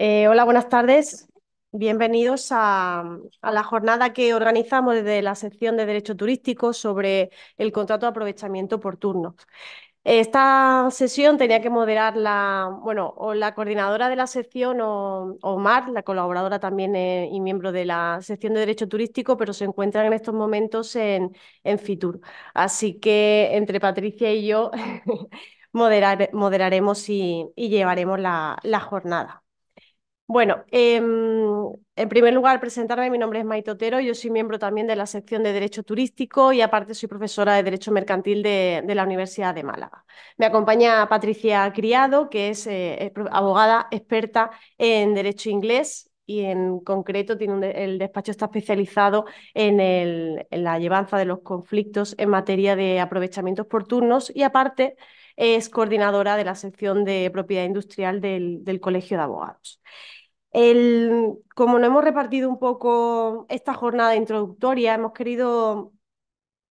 Hola, buenas tardes. Bienvenidos a la jornada que organizamos desde la sección de Derecho Turístico sobre el contrato de aprovechamiento por turnos. Esta sesión tenía que moderar o la coordinadora de la sección o Mar, la colaboradora también y miembro de la sección de Derecho Turístico, pero se encuentran en estos momentos en Fitur. Así que entre Patricia y yo moderaremos y llevaremos la jornada. Bueno, en primer lugar, presentarme, mi nombre es Maite Otero, yo soy miembro también de la sección de Derecho Turístico y aparte soy profesora de Derecho Mercantil de la Universidad de Málaga. Me acompaña Patricia Criado, que es abogada experta en Derecho Inglés y en concreto el despacho está especializado en la llevanza de los conflictos en materia de aprovechamientos por turnos y aparte es coordinadora de la sección de propiedad industrial del Colegio de Abogados. Como no hemos repartido un poco esta jornada introductoria, hemos querido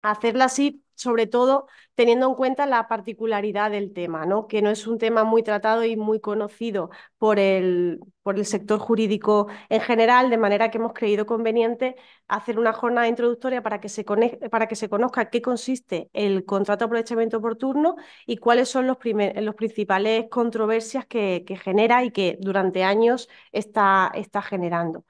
hacerla así, sobre todo teniendo en cuenta la particularidad del tema, ¿no? Que no es un tema muy tratado y muy conocido por el sector jurídico en general, de manera que hemos creído conveniente hacer una jornada introductoria para que se conozca qué consiste el contrato de aprovechamiento oportuno y cuáles son los principales controversias que genera y que durante años está generando.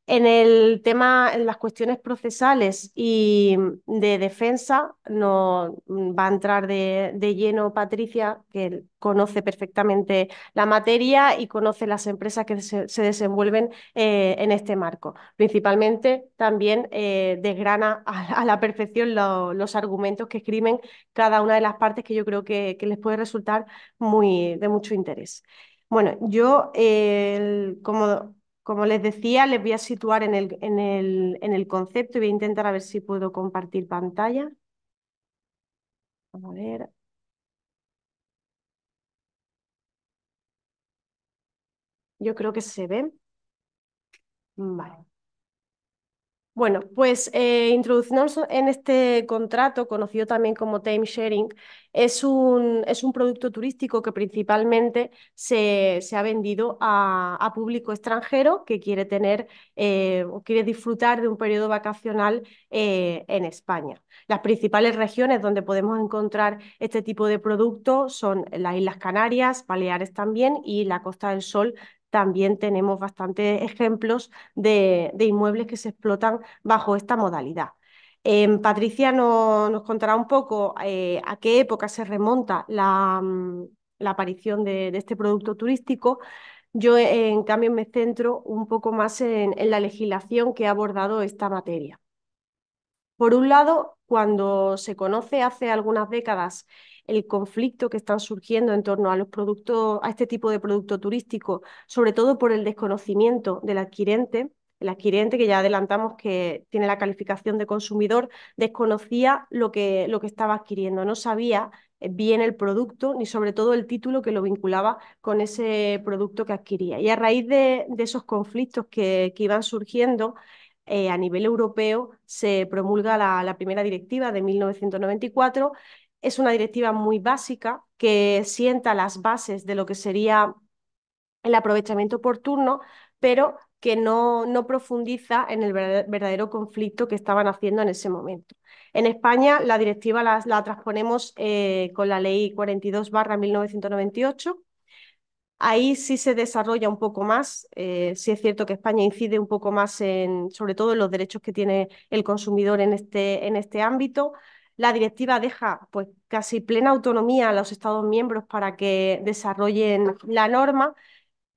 En el tema, en las cuestiones procesales y de defensa, no va a entrar de lleno Patricia, que conoce perfectamente la materia y conoce las empresas que se desenvuelven en este marco. Principalmente también desgrana a la perfección los argumentos que escriben cada una de las partes que yo creo que les puede resultar de mucho interés. Bueno, como les decía, les voy a situar en el concepto y voy a intentar a ver si puedo compartir pantalla. Vamos a ver, yo creo que se ve. Vale. Bueno, pues introducirnos en este contrato, conocido también como time sharing, es un producto turístico que principalmente se ha vendido a público extranjero que quiere tener o quiere disfrutar de un periodo vacacional en España. Las principales regiones donde podemos encontrar este tipo de producto son las Islas Canarias, Baleares también y la Costa del Sol. También tenemos bastantes ejemplos de inmuebles que se explotan bajo esta modalidad. Patricia nos contará un poco a qué época se remonta la aparición de este producto turístico. Yo, en cambio, me centro un poco más en la legislación que ha abordado esta materia. Por un lado, cuando se conoce hace algunas décadas el conflicto que están surgiendo en torno a los productos, a este tipo de producto turístico, sobre todo por el desconocimiento del adquirente, el adquirente, que ya adelantamos que tiene la calificación de consumidor, desconocía lo que estaba adquiriendo, no sabía bien el producto ni sobre todo el título que lo vinculaba con ese producto que adquiría. Y a raíz de esos conflictos que iban surgiendo, a nivel europeo se promulga la primera directiva de 1994. Es una directiva muy básica que sienta las bases de lo que sería el aprovechamiento oportuno, pero que no profundiza en el verdadero conflicto que estaban haciendo en ese momento. En España, la directiva la transponemos con la Ley 42/1998. Ahí sí se desarrolla un poco más. Sí es cierto que España incide un poco más sobre todo en los derechos que tiene el consumidor en este ámbito. La directiva deja pues casi plena autonomía a los Estados miembros para que desarrollen la norma.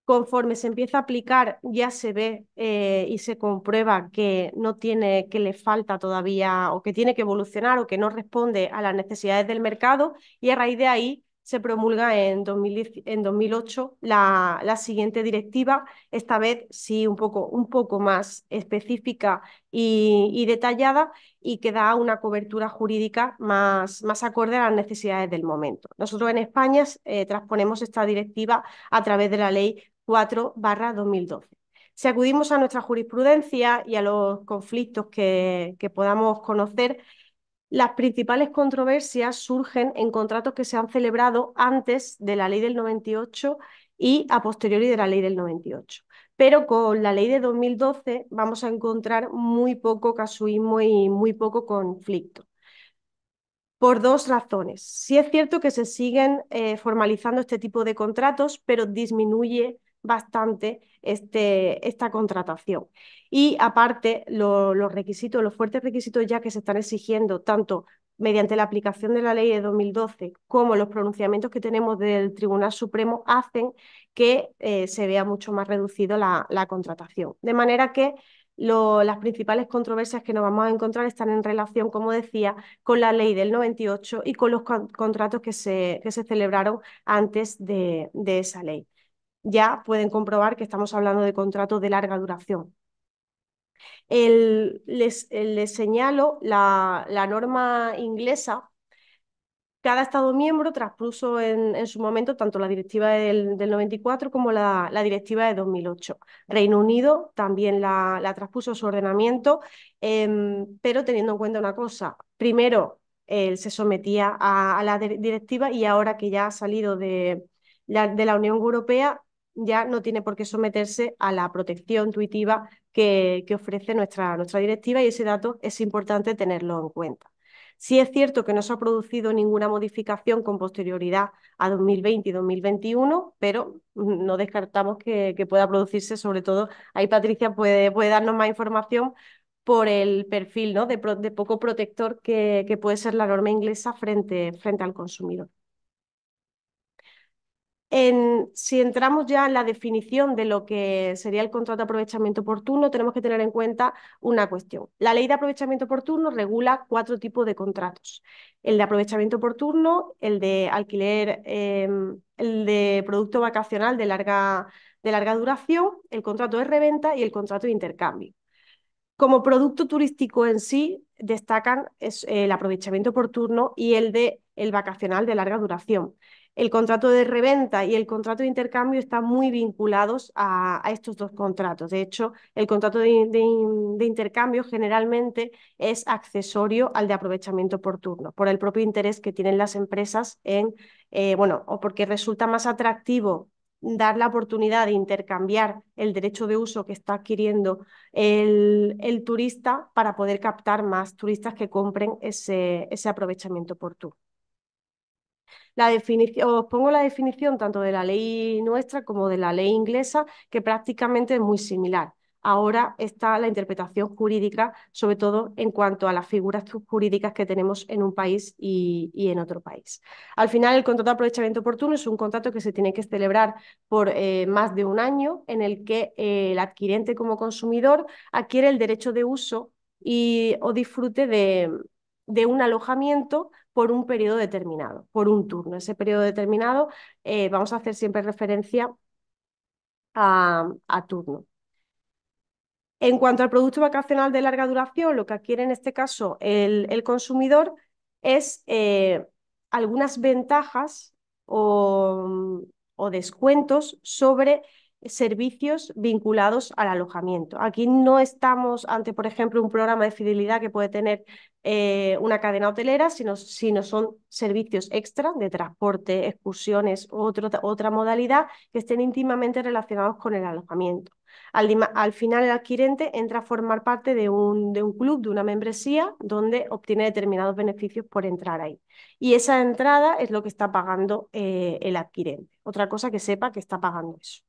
Conforme se empieza a aplicar, ya se ve y se comprueba que no tiene, que le falta todavía o que tiene que evolucionar o que no responde a las necesidades del mercado y a raíz de ahí se promulga en 2008 la siguiente directiva, esta vez sí un poco más específica y detallada y que da una cobertura jurídica más acorde a las necesidades del momento. Nosotros en España transponemos esta directiva a través de la ley 4/2012. Si acudimos a nuestra jurisprudencia y a los conflictos que podamos conocer, las principales controversias surgen en contratos que se han celebrado antes de la ley del 98 y a posteriori de la ley del 98. Pero con la ley de 2012 vamos a encontrar muy poco casuismo y muy poco conflicto. Por dos razones. Sí es cierto que se siguen formalizando este tipo de contratos, pero disminuye bastante esta contratación. Y aparte, los requisitos, los fuertes requisitos ya que se están exigiendo, tanto mediante la aplicación de la ley de 2012 como los pronunciamientos que tenemos del Tribunal Supremo, hacen que se vea mucho más reducido la contratación. De manera que las principales controversias que nos vamos a encontrar están en relación, como decía, con la ley del 98 y con los contratos que se celebraron antes de esa ley. Ya pueden comprobar que estamos hablando de contratos de larga duración. Les señalo la norma inglesa. Cada Estado miembro traspuso en su momento tanto la directiva del 94 como la directiva de 2008. Reino Unido también la traspuso a su ordenamiento, pero teniendo en cuenta una cosa. Primero, se sometía a la directiva y ahora que ya ha salido de la Unión Europea, ya no tiene por qué someterse a la protección intuitiva que ofrece nuestra directiva, y ese dato es importante tenerlo en cuenta. Sí es cierto que no se ha producido ninguna modificación con posterioridad a 2020 y 2021, pero no descartamos que pueda producirse, sobre todo, ahí Patricia puede darnos más información por el perfil, ¿no?, de poco protector que puede ser la norma inglesa frente al consumidor. Si entramos ya en la definición de lo que sería el contrato de aprovechamiento oportuno, tenemos que tener en cuenta una cuestión. La ley de aprovechamiento oportuno regula 4 tipos de contratos: el de aprovechamiento oportuno, el de alquiler, el de producto vacacional de larga duración, el contrato de reventa y el contrato de intercambio. Como producto turístico en sí, destacan el aprovechamiento oportuno y el de el vacacional de larga duración. El contrato de reventa y el contrato de intercambio están muy vinculados a estos dos contratos. De hecho, el contrato de intercambio generalmente es accesorio al de aprovechamiento oportuno, por el propio interés que tienen las empresas bueno, o porque resulta más atractivo dar la oportunidad de intercambiar el derecho de uso que está adquiriendo el turista para poder captar más turistas que compren ese aprovechamiento oportuno. Os pongo la definición tanto de la ley nuestra como de la ley inglesa, que prácticamente es muy similar. Ahora está la interpretación jurídica, sobre todo en cuanto a las figuras jurídicas que tenemos en un país y en otro país. Al final, el contrato de aprovechamiento oportuno es un contrato que se tiene que celebrar por más de un año, en el que el adquirente como consumidor adquiere el derecho de uso o disfrute de un alojamiento por un periodo determinado, por un turno. Ese periodo determinado vamos a hacer siempre referencia a turno. En cuanto al producto vacacional de larga duración, lo que adquiere en este caso el consumidor es algunas ventajas o descuentos sobre servicios vinculados al alojamiento. Aquí no estamos ante, por ejemplo, un programa de fidelidad que puede tener una cadena hotelera, sino son servicios extra de transporte, excursiones u otra modalidad que estén íntimamente relacionados con el alojamiento. Al final, el adquirente entra a formar parte de un club, de una membresía, donde obtiene determinados beneficios por entrar ahí. Y esa entrada es lo que está pagando el adquirente. Otra cosa, que sepa que está pagando eso.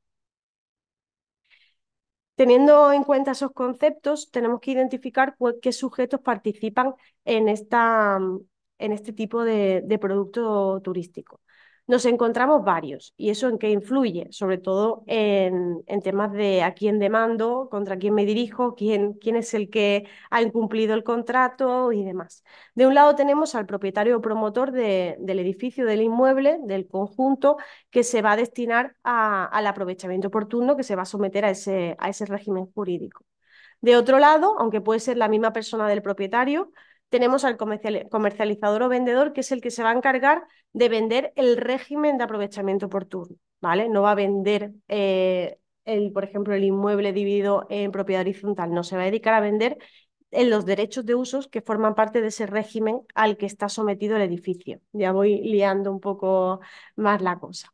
Teniendo en cuenta esos conceptos, tenemos que identificar qué sujetos participan en, en este tipo de producto turístico. Nos encontramos varios, y eso en qué influye, sobre todo en temas de a quién demando, contra quién me dirijo, quién es el que ha incumplido el contrato y demás. De un lado tenemos al propietario o promotor del edificio, del inmueble, del conjunto, que se va a destinar al aprovechamiento oportuno, que se va a someter a ese régimen jurídico. De otro lado, aunque puede ser la misma persona del propietario, tenemos al comercializador o vendedor, que es el que se va a encargar de vender el régimen de aprovechamiento oportuno, ¿vale? No va a vender, por ejemplo, el inmueble dividido en propiedad horizontal, no, se va a dedicar a vender en los derechos de usos que forman parte de ese régimen al que está sometido el edificio. Ya voy liando un poco más la cosa.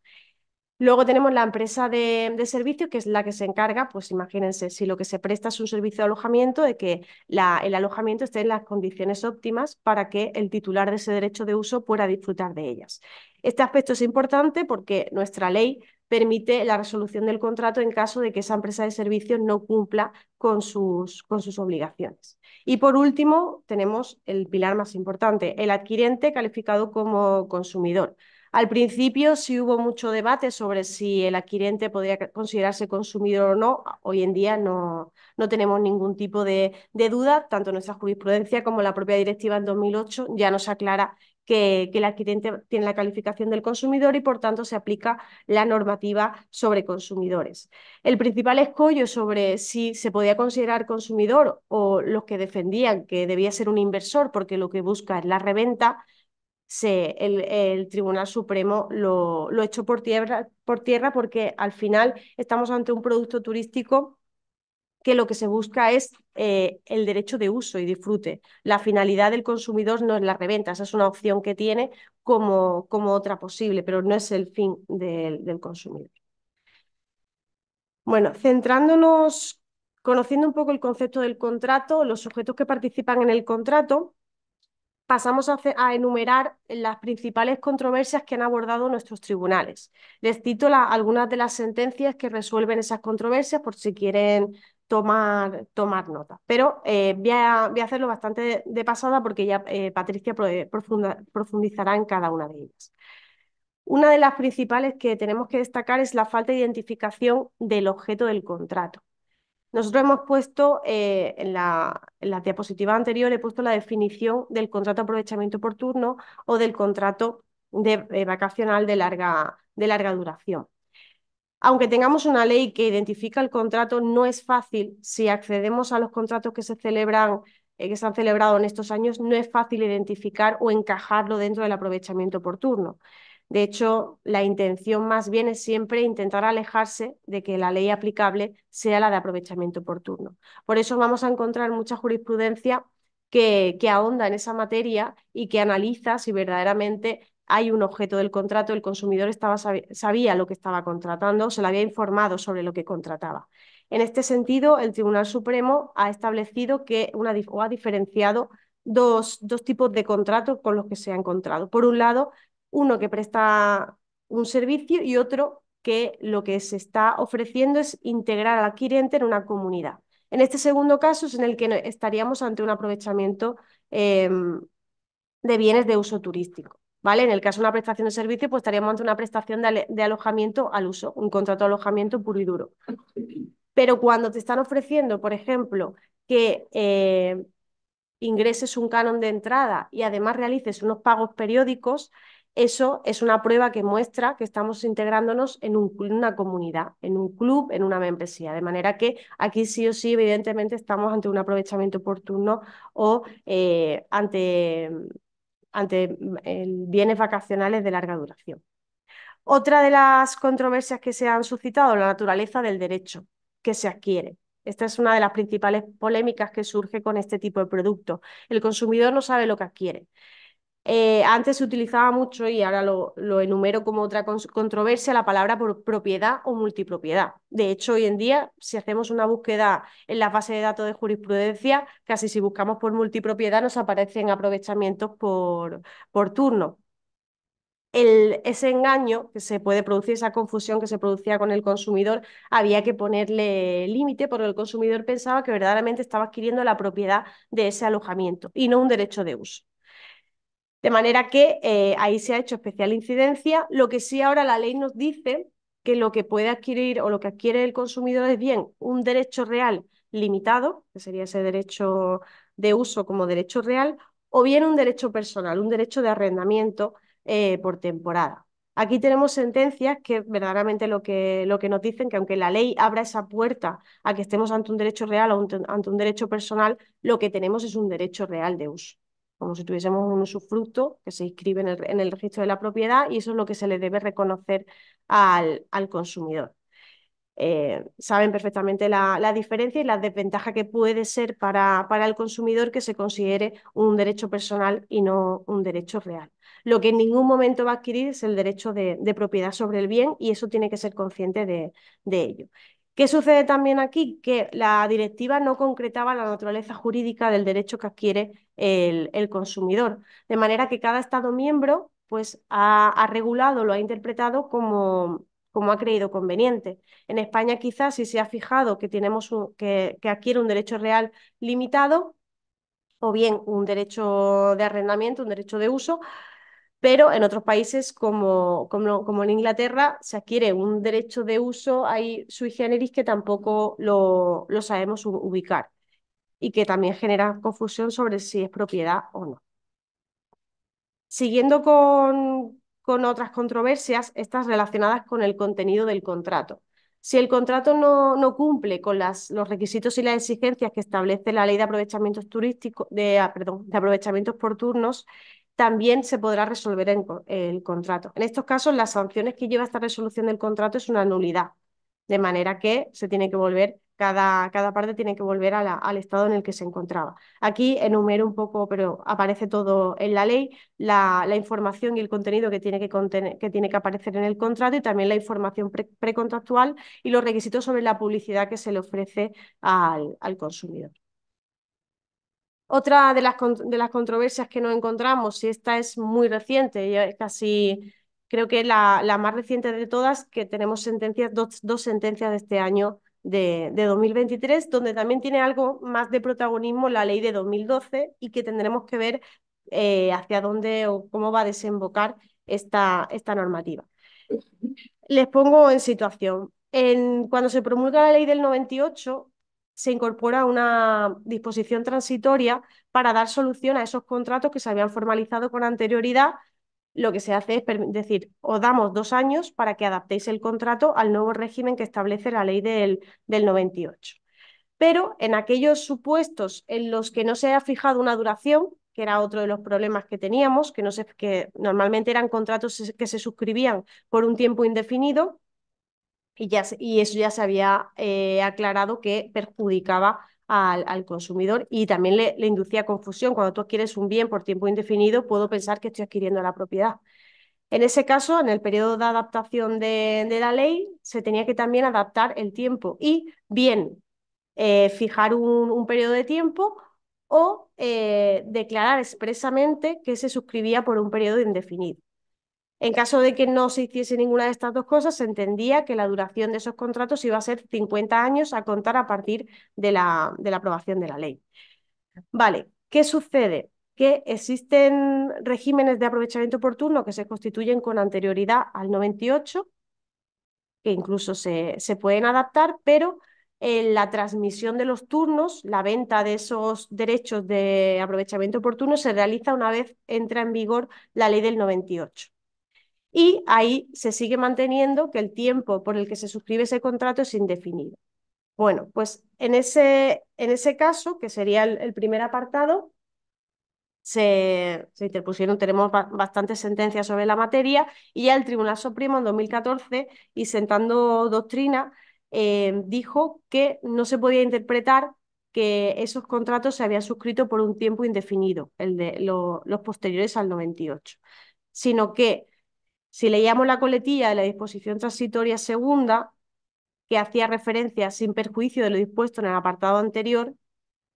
Luego tenemos la empresa de servicios, que es la que se encarga, pues imagínense, si lo que se presta es un servicio de alojamiento, de que el alojamiento esté en las condiciones óptimas para que el titular de ese derecho de uso pueda disfrutar de ellas. Este aspecto es importante porque nuestra ley permite la resolución del contrato en caso de que esa empresa de servicios no cumpla con sus obligaciones. Y por último, tenemos el pilar más importante, el adquirente calificado como consumidor. Al principio sí hubo mucho debate sobre si el adquirente podría considerarse consumidor o no. Hoy en día no tenemos ningún tipo de duda, tanto nuestra jurisprudencia como la propia directiva en 2008 ya nos aclara que el adquirente tiene la calificación del consumidor y por tanto se aplica la normativa sobre consumidores. El principal escollo sobre si se podía considerar consumidor o los que defendían que debía ser un inversor porque lo que busca es la reventa, el Tribunal Supremo lo echó por tierra porque al final estamos ante un producto turístico que lo que se busca es el derecho de uso y disfrute. La finalidad del consumidor no es la reventa, esa es una opción que tiene como otra posible, pero no es el fin del consumidor. Bueno, centrándonos, conociendo un poco el concepto del contrato, los sujetos que participan en el contrato, pasamos a enumerar las principales controversias que han abordado nuestros tribunales. Les cito algunas de las sentencias que resuelven esas controversias por si quieren tomar nota. Pero voy a hacerlo bastante de pasada porque ya Patricia profundizará en cada una de ellas. Una de las principales que tenemos que destacar es la falta de identificación del objeto del contrato. Nosotros hemos puesto en la diapositiva anterior, he puesto la definición del contrato de aprovechamiento por turno o del contrato vacacional de larga duración. Aunque tengamos una ley que identifica el contrato, no es fácil, si accedemos a los contratos que que se han celebrado en estos años, no es fácil identificar o encajarlo dentro del aprovechamiento oportuno. De hecho, la intención más bien es siempre intentar alejarse de que la ley aplicable sea la de aprovechamiento oportuno. Por eso vamos a encontrar mucha jurisprudencia que ahonda en esa materia y que analiza si verdaderamente hay un objeto del contrato, el consumidor sabía lo que estaba contratando, se le había informado sobre lo que contrataba. En este sentido, el Tribunal Supremo ha establecido o ha diferenciado dos tipos de contratos con los que se ha encontrado. Por un lado, uno que presta un servicio y otro que lo que se está ofreciendo es integrar al adquirente en una comunidad. En este segundo caso es en el que estaríamos ante un aprovechamiento de bienes de uso turístico. ¿Vale? En el caso de una prestación de servicio, pues estaríamos ante una prestación de alojamiento al uso, un contrato de alojamiento puro y duro. Pero cuando te están ofreciendo, por ejemplo, que ingreses un canon de entrada y además realices unos pagos periódicos, eso es una prueba que muestra que estamos integrándonos en una comunidad, en un club, en una membresía. De manera que aquí sí o sí, evidentemente, estamos ante un aprovechamiento oportuno o ante bienes vacacionales de larga duración. Otra de las controversias que se han suscitado, la naturaleza del derecho que se adquiere. Esta es una de las principales polémicas que surge con este tipo de producto. El consumidor no sabe lo que adquiere. Antes se utilizaba mucho, y ahora lo enumero como otra controversia, la palabra por propiedad o multipropiedad. De hecho, hoy en día, si hacemos una búsqueda en la base de datos de jurisprudencia, casi si buscamos por multipropiedad nos aparecen aprovechamientos por turno. Ese engaño que se puede producir, esa confusión que se producía con el consumidor, había que ponerle límite porque el consumidor pensaba que verdaderamente estaba adquiriendo la propiedad de ese alojamiento y no un derecho de uso. De manera que ahí se ha hecho especial incidencia. Lo que sí ahora la ley nos dice que lo que puede adquirir o lo que adquiere el consumidor es bien un derecho real limitado, que sería ese derecho de uso como derecho real, o bien un derecho personal, un derecho de arrendamiento por temporada. Aquí tenemos sentencias que verdaderamente lo que nos dicen que aunque la ley abra esa puerta a que estemos ante un derecho real o ante un derecho personal, lo que tenemos es un derecho real de uso, como si tuviésemos un usufructo que se inscribe en el registro de la propiedad y eso es lo que se le debe reconocer al consumidor. saben perfectamente la diferencia y la desventaja que puede ser para el consumidor que se considere un derecho personal y no un derecho real. Lo que en ningún momento va a adquirir es el derecho de propiedad sobre el bien y eso tiene que ser consciente de ello. ¿Qué sucede también aquí? Que la directiva no concretaba la naturaleza jurídica del derecho que adquiere el consumidor, de manera que cada Estado miembro pues, ha regulado, lo ha interpretado como ha creído conveniente. En España quizás si se ha fijado que, que adquiere un derecho real limitado o bien un derecho de arrendamiento, un derecho de uso, pero en otros países como en Inglaterra se adquiere un derecho de uso ahí sui generis que tampoco lo sabemos ubicar y que también genera confusión sobre si es propiedad o no. Siguiendo con otras controversias, estas relacionadas con el contenido del contrato. Si el contrato no cumple con los requisitos y las exigencias que establece la ley de aprovechamientos turísticos, perdón, de aprovechamientos por turnos, también se podrá resolver el contrato. En estos casos, las sanciones que lleva esta resolución del contrato es una nulidad, de manera que se tiene que volver, cada parte tiene que volver al estado en el que se encontraba. Aquí enumero un poco, pero aparece todo en la ley, la información y el contenido que tiene que aparecer en el contrato y también la información precontractual y los requisitos sobre la publicidad que se le ofrece al consumidor. Otra de las controversias que nos encontramos, y esta es muy reciente, ya es casi, creo que la más reciente de todas, que tenemos sentencias, dos sentencias de este año de 2023, donde también tiene algo más de protagonismo la ley de 2012 y que tendremos que ver hacia dónde o cómo va a desembocar esta normativa. Les pongo en situación. Cuando se promulga la ley del 98, se incorpora una disposición transitoria para dar solución a esos contratos que se habían formalizado con anterioridad. Lo que se hace es decir, os damos 2 años para que adaptéis el contrato al nuevo régimen que establece la ley del 98. Pero en aquellos supuestos en los que no se ha fijado una duración, que era otro de los problemas que teníamos, que normalmente eran contratos que se suscribían por un tiempo indefinido, y eso ya se había aclarado que perjudicaba al consumidor y también le inducía confusión. Cuando tú adquieres un bien por tiempo indefinido, puedo pensar que estoy adquiriendo la propiedad. En ese caso, en el periodo de adaptación de la ley, se tenía que también adaptar el tiempo y bien fijar un periodo de tiempo o declarar expresamente que se suscribía por un periodo indefinido. En caso de que no se hiciese ninguna de estas dos cosas, se entendía que la duración de esos contratos iba a ser 50 años a contar a partir de la aprobación de la ley. Vale, ¿qué sucede? Que existen regímenes de aprovechamiento oportuno que se constituyen con anterioridad al 98, que incluso se pueden adaptar, pero la transmisión de los turnos, la venta de esos derechos de aprovechamiento oportuno se realiza una vez entra en vigor la ley del 98. Y ahí se sigue manteniendo que el tiempo por el que se suscribe ese contrato es indefinido. Bueno, pues en ese caso, que sería el primer apartado, se interpusieron, tenemos bastantes sentencias sobre la materia y ya el Tribunal Supremo en 2014, y sentando doctrina, dijo que no se podía interpretar que esos contratos se habían suscrito por un tiempo indefinido, los posteriores al 98, sino que si leíamos la coletilla de la disposición transitoria segunda, que hacía referencia sin perjuicio de lo dispuesto en el apartado anterior,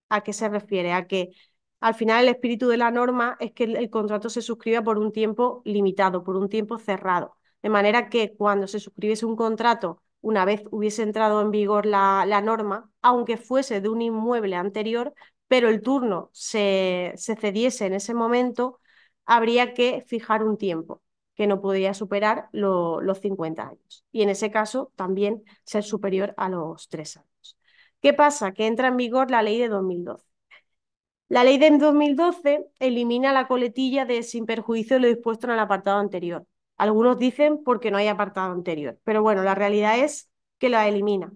¿a qué se refiere? A que al final el espíritu de la norma es que el contrato se suscriba por un tiempo limitado, por un tiempo cerrado. De manera que cuando se suscribiese un contrato, una vez hubiese entrado en vigor la norma, aunque fuese de un inmueble anterior, pero el turno se cediese en ese momento, habría que fijar un tiempo que no podía superar los 50 años. Y en ese caso también ser superior a los 3 años. ¿Qué pasa? Que entra en vigor la ley de 2012. La ley de 2012 elimina la coletilla de sin perjuicio de lo dispuesto en el apartado anterior. Algunos dicen porque no hay apartado anterior, pero bueno, la realidad es que la elimina,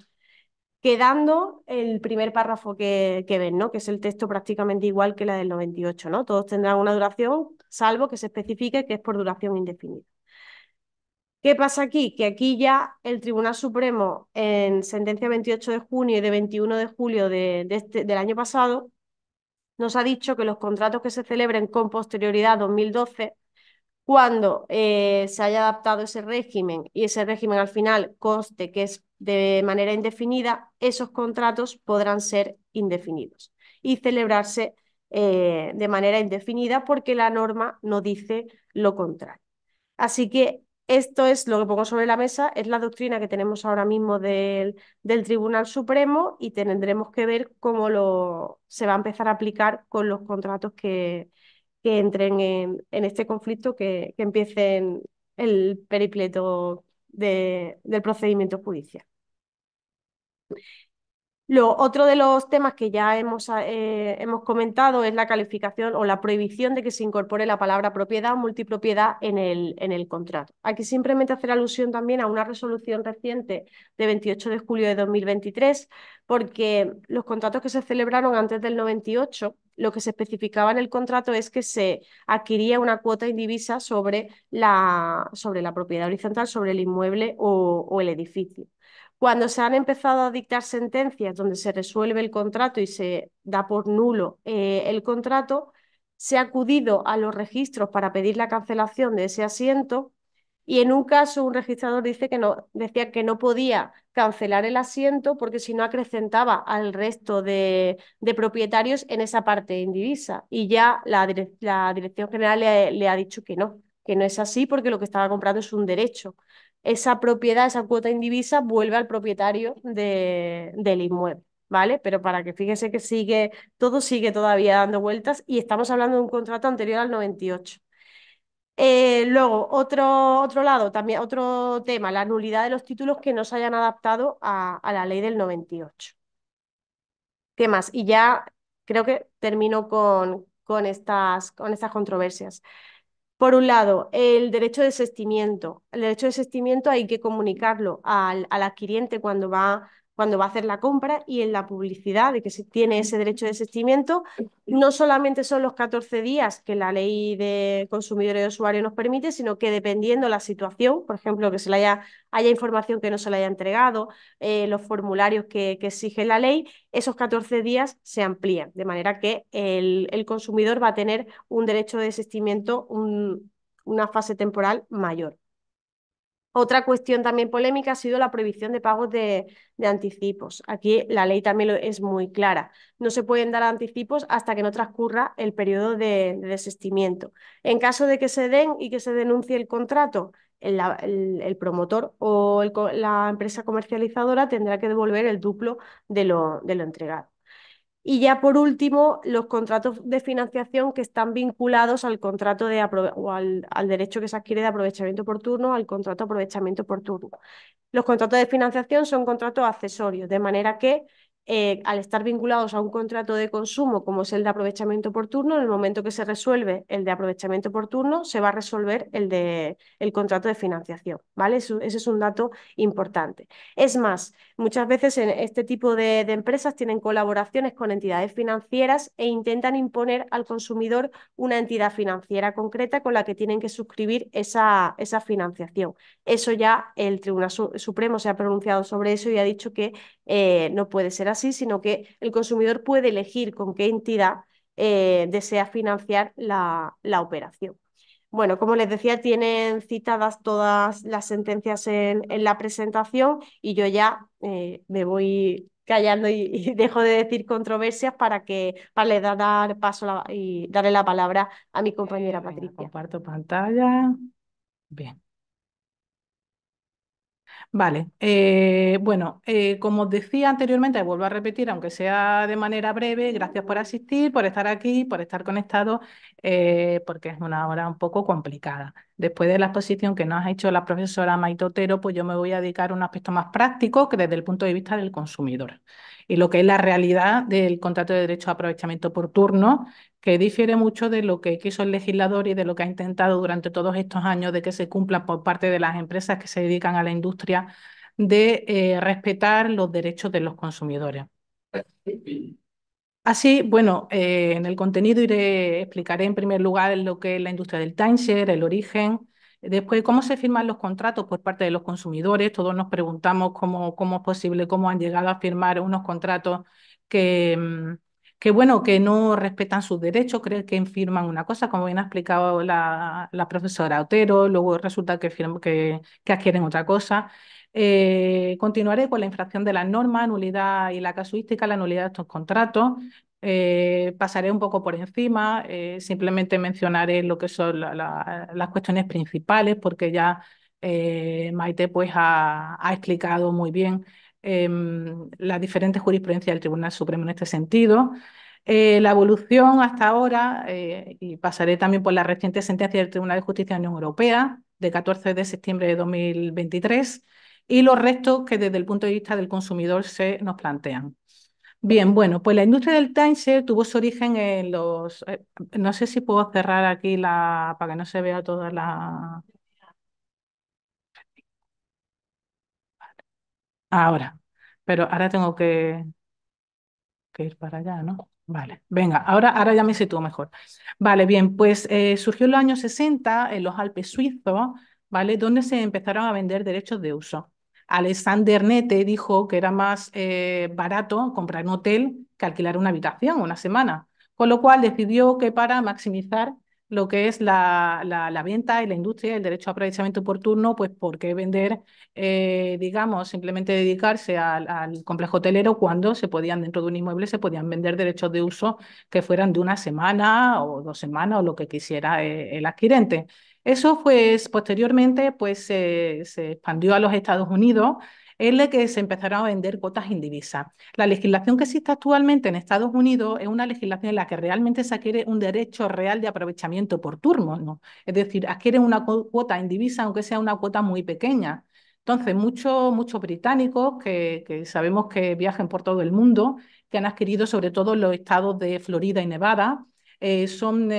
quedando el primer párrafo que ven, ¿no? Que es el texto prácticamente igual que la del 98, ¿no? Todos tendrán una duración, salvo que se especifique que es por duración indefinida. ¿Qué pasa aquí? Que aquí ya el Tribunal Supremo, en sentencia 28 de junio y de 21 de julio del año pasado, nos ha dicho que los contratos que se celebren con posterioridad a 2012, cuando se haya adaptado ese régimen y ese régimen al final conste que es de manera indefinida, esos contratos podrán ser indefinidos y celebrarse de manera indefinida porque la norma no dice lo contrario. Así que esto es lo que pongo sobre la mesa, es la doctrina que tenemos ahora mismo del Tribunal Supremo y tendremos que ver cómo se va a empezar a aplicar con los contratos que entren en este conflicto, que empiecen el peripleto del procedimiento judicial. Otro de los temas que ya hemos comentado es la calificación o la prohibición de que se incorpore la palabra propiedad o multipropiedad en el contrato. Aquí simplemente hacer alusión también a una resolución reciente de 28 de julio de 2023, porque los contratos que se celebraron antes del 98, lo que se especificaba en el contrato es que se adquiría una cuota indivisa sobre la propiedad horizontal, sobre el inmueble o el edificio. Cuando se han empezado a dictar sentencias donde se resuelve el contrato y se da por nulo el contrato, se ha acudido a los registros para pedir la cancelación de ese asiento y en un caso un registrador decía que no podía cancelar el asiento porque si no acrecentaba al resto de propietarios en esa parte indivisa. Y ya la Dirección General le ha dicho que no es así porque lo que estaba comprando es un derecho. Esa propiedad, esa cuota indivisa vuelve al propietario del inmueble, ¿vale? Pero para que fíjese que todo sigue todavía dando vueltas y estamos hablando de un contrato anterior al 98. Luego, otro lado, también otro tema, la nulidad de los títulos que no se hayan adaptado a la ley del 98. ¿Qué más? Y ya creo que termino con estas controversias. Por un lado, el derecho de desistimiento. El derecho de desistimiento hay que comunicarlo al adquiriente cuando va a hacer la compra y en la publicidad de que se tiene ese derecho de desistimiento. No solamente son los 14 días que la ley de consumidor y de usuario nos permite, sino que dependiendo la situación, por ejemplo, que haya información que no se le haya entregado, los formularios que exige la ley, esos 14 días se amplían, de manera que el consumidor va a tener un derecho de desistimiento, una fase temporal mayor. Otra cuestión también polémica ha sido la prohibición de pagos de anticipos. Aquí la ley también es muy clara. No se pueden dar anticipos hasta que no transcurra el periodo de desistimiento. En caso de que se den y que se denuncie el contrato, el promotor o la empresa comercializadora tendrá que devolver el duplo de lo entregado. Y ya por último, los contratos de financiación que están vinculados al contrato o al derecho que se adquiere de aprovechamiento por turno, al contrato de aprovechamiento por turno. Los contratos de financiación son contratos accesorios, de manera que al estar vinculados a un contrato de consumo como es el de aprovechamiento por turno, en el momento que se resuelve el de aprovechamiento por turno, se va a resolver el contrato de financiación, ¿vale? Ese es un dato importante. Es más, muchas veces en este tipo de empresas tienen colaboraciones con entidades financieras e intentan imponer al consumidor una entidad financiera concreta con la que tienen que suscribir esa financiación. Eso ya el Tribunal Supremo se ha pronunciado sobre eso y ha dicho que no puede ser así, sino que el consumidor puede elegir con qué entidad desea financiar la operación. Bueno, como les decía, tienen citadas todas las sentencias en la presentación y yo ya me voy callando y dejo de decir controversias para dar paso y darle la palabra a mi compañera Venga, Patricia. comparto pantalla. Bien. Vale, bueno, como os decía anteriormente, vuelvo a repetir, aunque sea de manera breve, gracias por asistir, por estar aquí, por estar conectado, porque es una hora un poco complicada. Después de la exposición que nos ha hecho la profesora Maite Otero, pues yo me voy a dedicar a un aspecto más práctico que desde el punto de vista del consumidor y lo que es la realidad del contrato de derecho a aprovechamiento por turno, que difiere mucho de lo que quiso el legislador y de lo que ha intentado durante todos estos años de que se cumpla por parte de las empresas que se dedican a la industria de respetar los derechos de los consumidores. Así, bueno, en el contenido explicaré en primer lugar lo que es la industria del timeshare, el origen, Después, ¿cómo se firman los contratos por parte de los consumidores? Todos nos preguntamos cómo es posible, cómo han llegado a firmar unos contratos que, bueno, que no respetan sus derechos, creen que firman una cosa, como bien ha explicado la profesora Otero, luego resulta que adquieren otra cosa. Continuaré con la infracción de las normas, nulidad y la casuística, la nulidad de estos contratos. Pasaré un poco por encima, simplemente mencionaré lo que son las cuestiones principales, porque ya Maite pues, ha explicado muy bien las diferentes jurisprudencias del Tribunal Supremo en este sentido. La evolución hasta ahora, y pasaré también por la reciente sentencia del Tribunal de Justicia de la Unión Europea, de 14 de septiembre de 2023, y los retos que desde el punto de vista del consumidor se nos plantean. Bien, bueno, pues la industria del timeshare tuvo su origen en los... no sé si puedo cerrar aquí para que no se vea toda la... Ahora, pero ahora tengo que ir para allá, ¿no? Vale, venga, ahora ya me sitúo mejor. Vale, bien, pues surgió en los años 60 en los Alpes suizos, ¿vale? Donde se empezaron a vender derechos de uso. Alexander Nete dijo que era más barato comprar un hotel que alquilar una habitación una semana, con lo cual decidió que para maximizar lo que es la venta y la industria, el derecho a aprovechamiento por turno, pues ¿por qué vender digamos, simplemente dedicarse al complejo hotelero cuando se podían, dentro de un inmueble, se podían vender derechos de uso que fueran de una semana o 2 semanas o lo que quisiera el adquirente. Eso pues posteriormente pues se expandió a los Estados Unidos en el que se empezaron a vender cuotas indivisas. La legislación que existe actualmente en Estados Unidos es una legislación en la que realmente se adquiere un derecho real de aprovechamiento por turno, ¿no? Es decir, adquieren una cuota indivisa aunque sea una cuota muy pequeña. Entonces, muchos británicos que sabemos que viajan por todo el mundo, que han adquirido sobre todo los estados de Florida y Nevada, son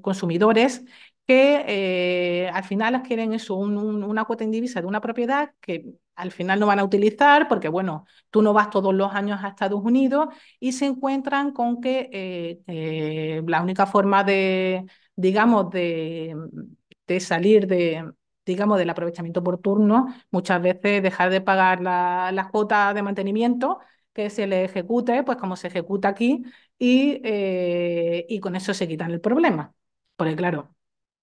consumidores que al final adquieren eso, una cuota indivisa de una propiedad que al final no van a utilizar porque, bueno, tú no vas todos los años a Estados Unidos y se encuentran con que la única forma digamos, de salir digamos, del aprovechamiento por turno, muchas veces dejar de pagar las cuotas de mantenimiento que se le ejecute, pues como se ejecuta aquí, y con eso se quitan el problema. Porque claro,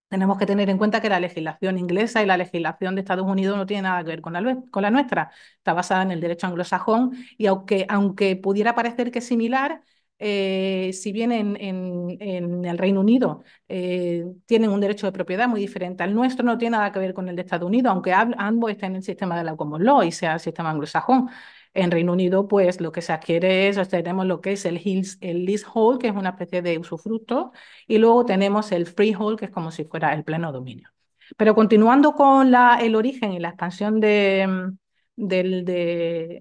tenemos que tener en cuenta que la legislación inglesa y la legislación de Estados Unidos no tiene nada que ver con la nuestra. Está basada en el derecho anglosajón y aunque pudiera parecer que es similar, si bien en el Reino Unido tienen un derecho de propiedad muy diferente al nuestro, no tiene nada que ver con el de Estados Unidos, aunque ambos estén en el sistema de la common law y sea el sistema anglosajón. En Reino Unido, pues lo que se adquiere tenemos lo que es el leasehold, que es una especie de usufructo, y luego tenemos el freehold, que es como si fuera el pleno dominio. Pero continuando con el origen y la expansión de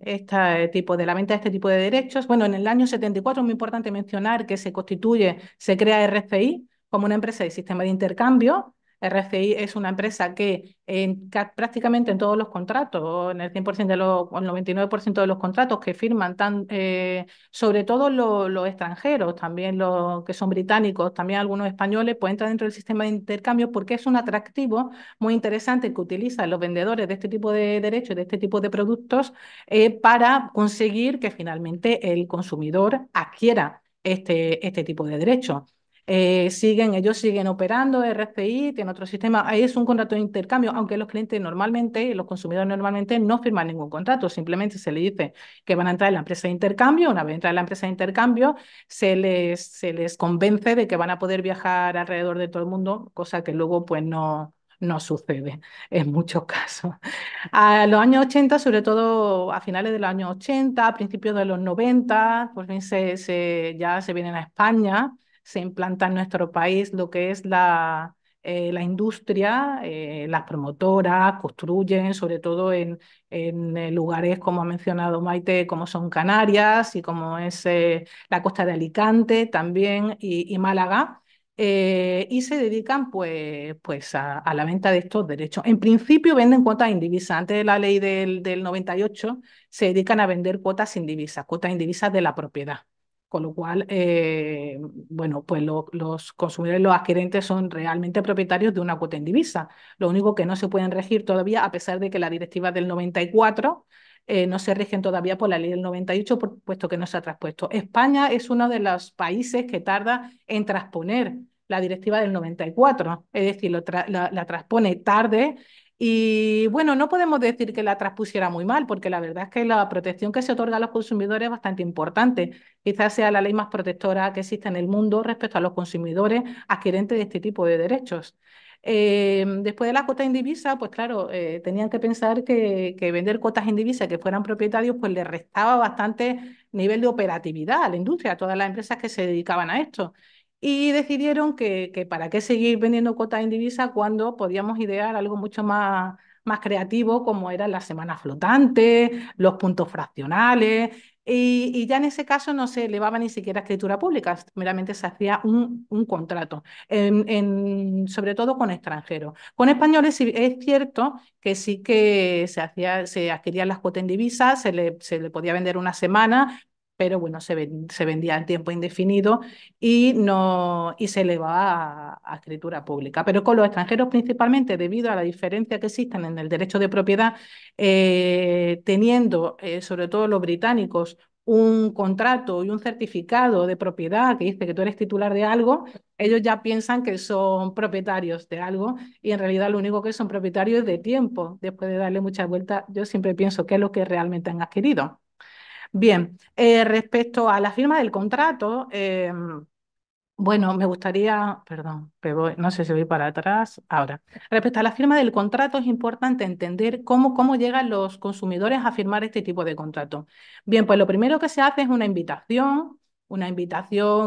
este tipo, de la venta de este tipo de derechos, bueno, en el año 74 es muy importante mencionar que se crea RCI como una empresa de sistema de intercambio. RCI es una empresa que prácticamente en todos los contratos, en el 100% o el 99% de los contratos que firman, sobre todo los extranjeros, también los que son británicos, también algunos españoles, pues entran dentro del sistema de intercambio porque es un atractivo muy interesante que utilizan los vendedores de este tipo de derechos, de este tipo de productos, para conseguir que finalmente el consumidor adquiera este tipo de derechos. Ellos siguen operando, RCI tiene otro sistema, ahí es un contrato de intercambio, aunque los clientes normalmente, los consumidores normalmente no firman ningún contrato, simplemente se les dice que van a entrar en la empresa de intercambio, una vez entran en la empresa de intercambio, se les convence de que van a poder viajar alrededor de todo el mundo, cosa que luego pues no sucede en muchos casos. A los años 80, sobre todo a finales de los años 80, a principios de los 90, por fin ya se vienen a España, se implanta en nuestro país lo que es la industria, las promotoras construyen, sobre todo en lugares como ha mencionado Maite, como son Canarias y como es la costa de Alicante también y Málaga. Y se dedican pues a la venta de estos derechos. En principio venden cuotas indivisas. Antes de la ley del 98 se dedican a vender cuotas indivisas de la propiedad. Con lo cual, bueno, pues los consumidores, los adquirentes son realmente propietarios de una cuota en divisa. Lo único que no se pueden regir todavía, a pesar de que la directiva del 94 no se rigen todavía por la ley del 98, puesto que no se ha traspuesto. España es uno de los países que tarda en transponer la directiva del 94, es decir, la transpone tarde y bueno, no podemos decir que la transpusiera muy mal, porque la verdad es que la protección que se otorga a los consumidores es bastante importante. Quizás sea la ley más protectora que existe en el mundo respecto a los consumidores adquirentes de este tipo de derechos. Después de las cuotas en divisa, pues claro, tenían que pensar que vender cuotas en divisa que fueran propietarios, pues le restaba bastante nivel de operatividad a la industria, a todas las empresas que se dedicaban a esto. Y decidieron que para qué seguir vendiendo cuotas en divisa cuando podíamos idear algo mucho más creativo, como eran las semanas flotantes, los puntos fraccionales, y ya en ese caso no se elevaba ni siquiera a escritura pública, meramente se hacía un contrato, sobre todo con extranjeros. Con españoles sí, es cierto que sí que se adquirían las cuotas en divisa, se le podía vender una semana, pero bueno, se vendía en tiempo indefinido y, no, y se elevaba a escritura pública. Pero con los extranjeros principalmente, debido a la diferencia que existen en el derecho de propiedad, teniendo sobre todo los británicos un contrato y un certificado de propiedad que dice que tú eres titular de algo, ellos ya piensan que son propietarios de algo y en realidad lo único que son propietarios es de tiempo. Después de darle muchas vueltas, yo siempre pienso qué es lo que realmente han adquirido. Bien, respecto a la firma del contrato, bueno, me gustaría, perdón, no sé si voy para atrás. Ahora, respecto a la firma del contrato, es importante entender cómo llegan los consumidores a firmar este tipo de contrato. Bien, pues lo primero que se hace es una invitación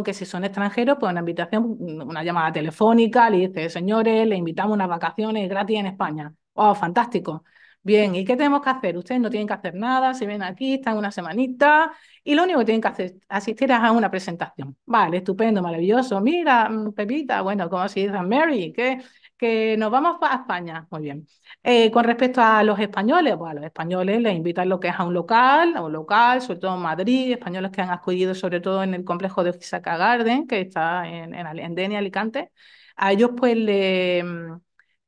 que si son extranjeros, pues una invitación, una llamada telefónica, le dice, señores, le invitamos unas vacaciones gratis en España. ¡Oh, fantástico! Bien, ¿y qué tenemos que hacer? Ustedes no tienen que hacer nada, se ven aquí, están una semanita y lo único que tienen que hacer asistir es a una presentación. Vale, estupendo, maravilloso. Mira, Pepita, bueno, como se dice, Mary, que nos vamos a España. Muy bien. Con respecto a los españoles, pues a los españoles les invitan lo que es a un local, sobre todo en Madrid, españoles que han acudido sobre todo en el complejo de Oaxaca Garden, que está en Denia, Alicante. A ellos pues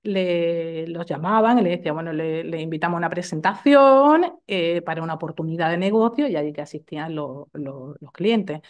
los llamaban y les decía, bueno, le invitamos a una presentación para una oportunidad de negocio y allí que asistían los clientes.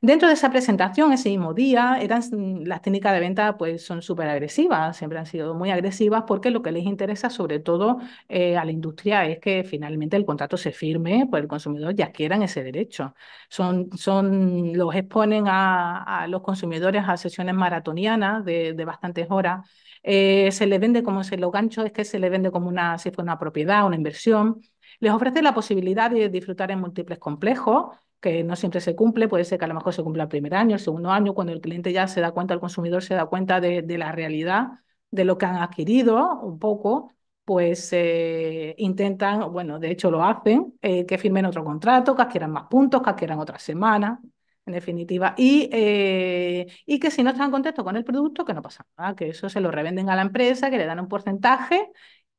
Dentro de esa presentación, ese mismo día, las técnicas de venta pues son súper agresivas, siempre han sido muy agresivas porque lo que les interesa sobre todo a la industria es que finalmente el contrato se firme por el consumidor y adquieran ese derecho. Los exponen a los consumidores a sesiones maratonianas de bastantes horas. Se les vende como los ganchos es que se les vende como si fuera una propiedad, una inversión. Les ofrece la posibilidad de disfrutar en múltiples complejos que no siempre se cumple, puede ser que a lo mejor se cumpla el primer año, el segundo año, cuando el cliente ya se da cuenta, el consumidor se da cuenta de la realidad, de lo que han adquirido un poco, pues intentan, bueno, de hecho lo hacen, que firmen otro contrato, que adquieran más puntos, que adquieran otra semana, en definitiva, y que si no están contentos con el producto, que no pasa nada, que eso se lo revenden a la empresa, que le dan un porcentaje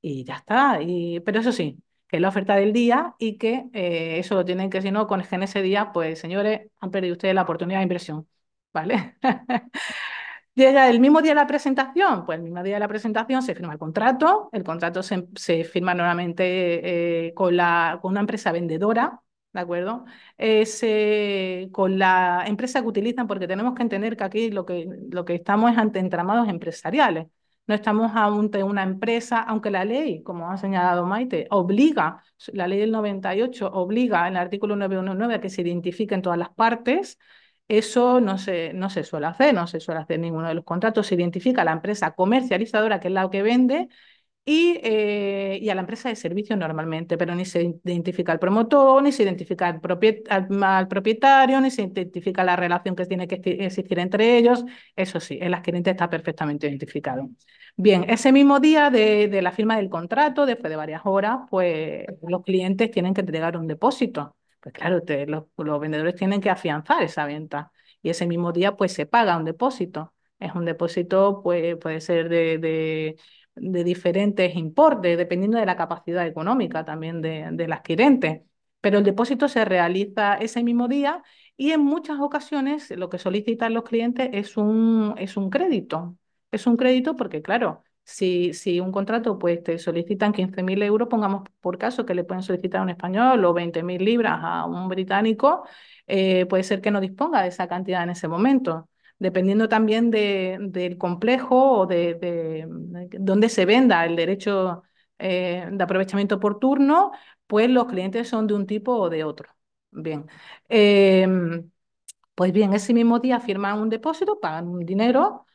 y ya está. Pero eso sí, que es la oferta del día y que eso lo tienen que, si no, con en ese día, pues señores, han perdido ustedes la oportunidad de inversión, ¿vale? Llega el mismo día de la presentación, pues el mismo día de la presentación se firma el contrato se firma nuevamente con una empresa vendedora, ¿de acuerdo? Con la empresa que utilizan, porque tenemos que entender que aquí lo que estamos es ante entramados empresariales. No estamos ante una empresa, aunque la ley, como ha señalado Maite, obliga, la ley del 98 obliga en el artículo 919 a que se identifiquen todas las partes. Eso no se suele hacer, no se suele hacer en ninguno de los contratos. Se identifica a la empresa comercializadora, que es la que vende, y a la empresa de servicios normalmente, pero ni se identifica al promotor, ni se identifica al propietario, ni se identifica la relación que tiene que existir entre ellos. Eso sí, el adquirente está perfectamente identificado. Bien, ese mismo día de la firma del contrato, después de varias horas, pues los clientes tienen que entregar un depósito. Pues claro, los vendedores tienen que afianzar esa venta y ese mismo día pues se paga un depósito. Es un depósito, pues puede ser de diferentes importes, dependiendo de la capacidad económica también del adquirente. Pero el depósito se realiza ese mismo día y en muchas ocasiones lo que solicitan los clientes es un crédito. Es un crédito porque, claro, si un contrato pues te solicitan 15.000 euros, pongamos por caso que le pueden solicitar a un español o 20.000 libras a un británico, puede ser que no disponga de esa cantidad en ese momento. Dependiendo también del complejo o de dónde se venda el derecho de aprovechamiento por turno, pues los clientes son de un tipo o de otro. Bien. Em, pues bien, ese mismo día firman un depósito, pagan un dinero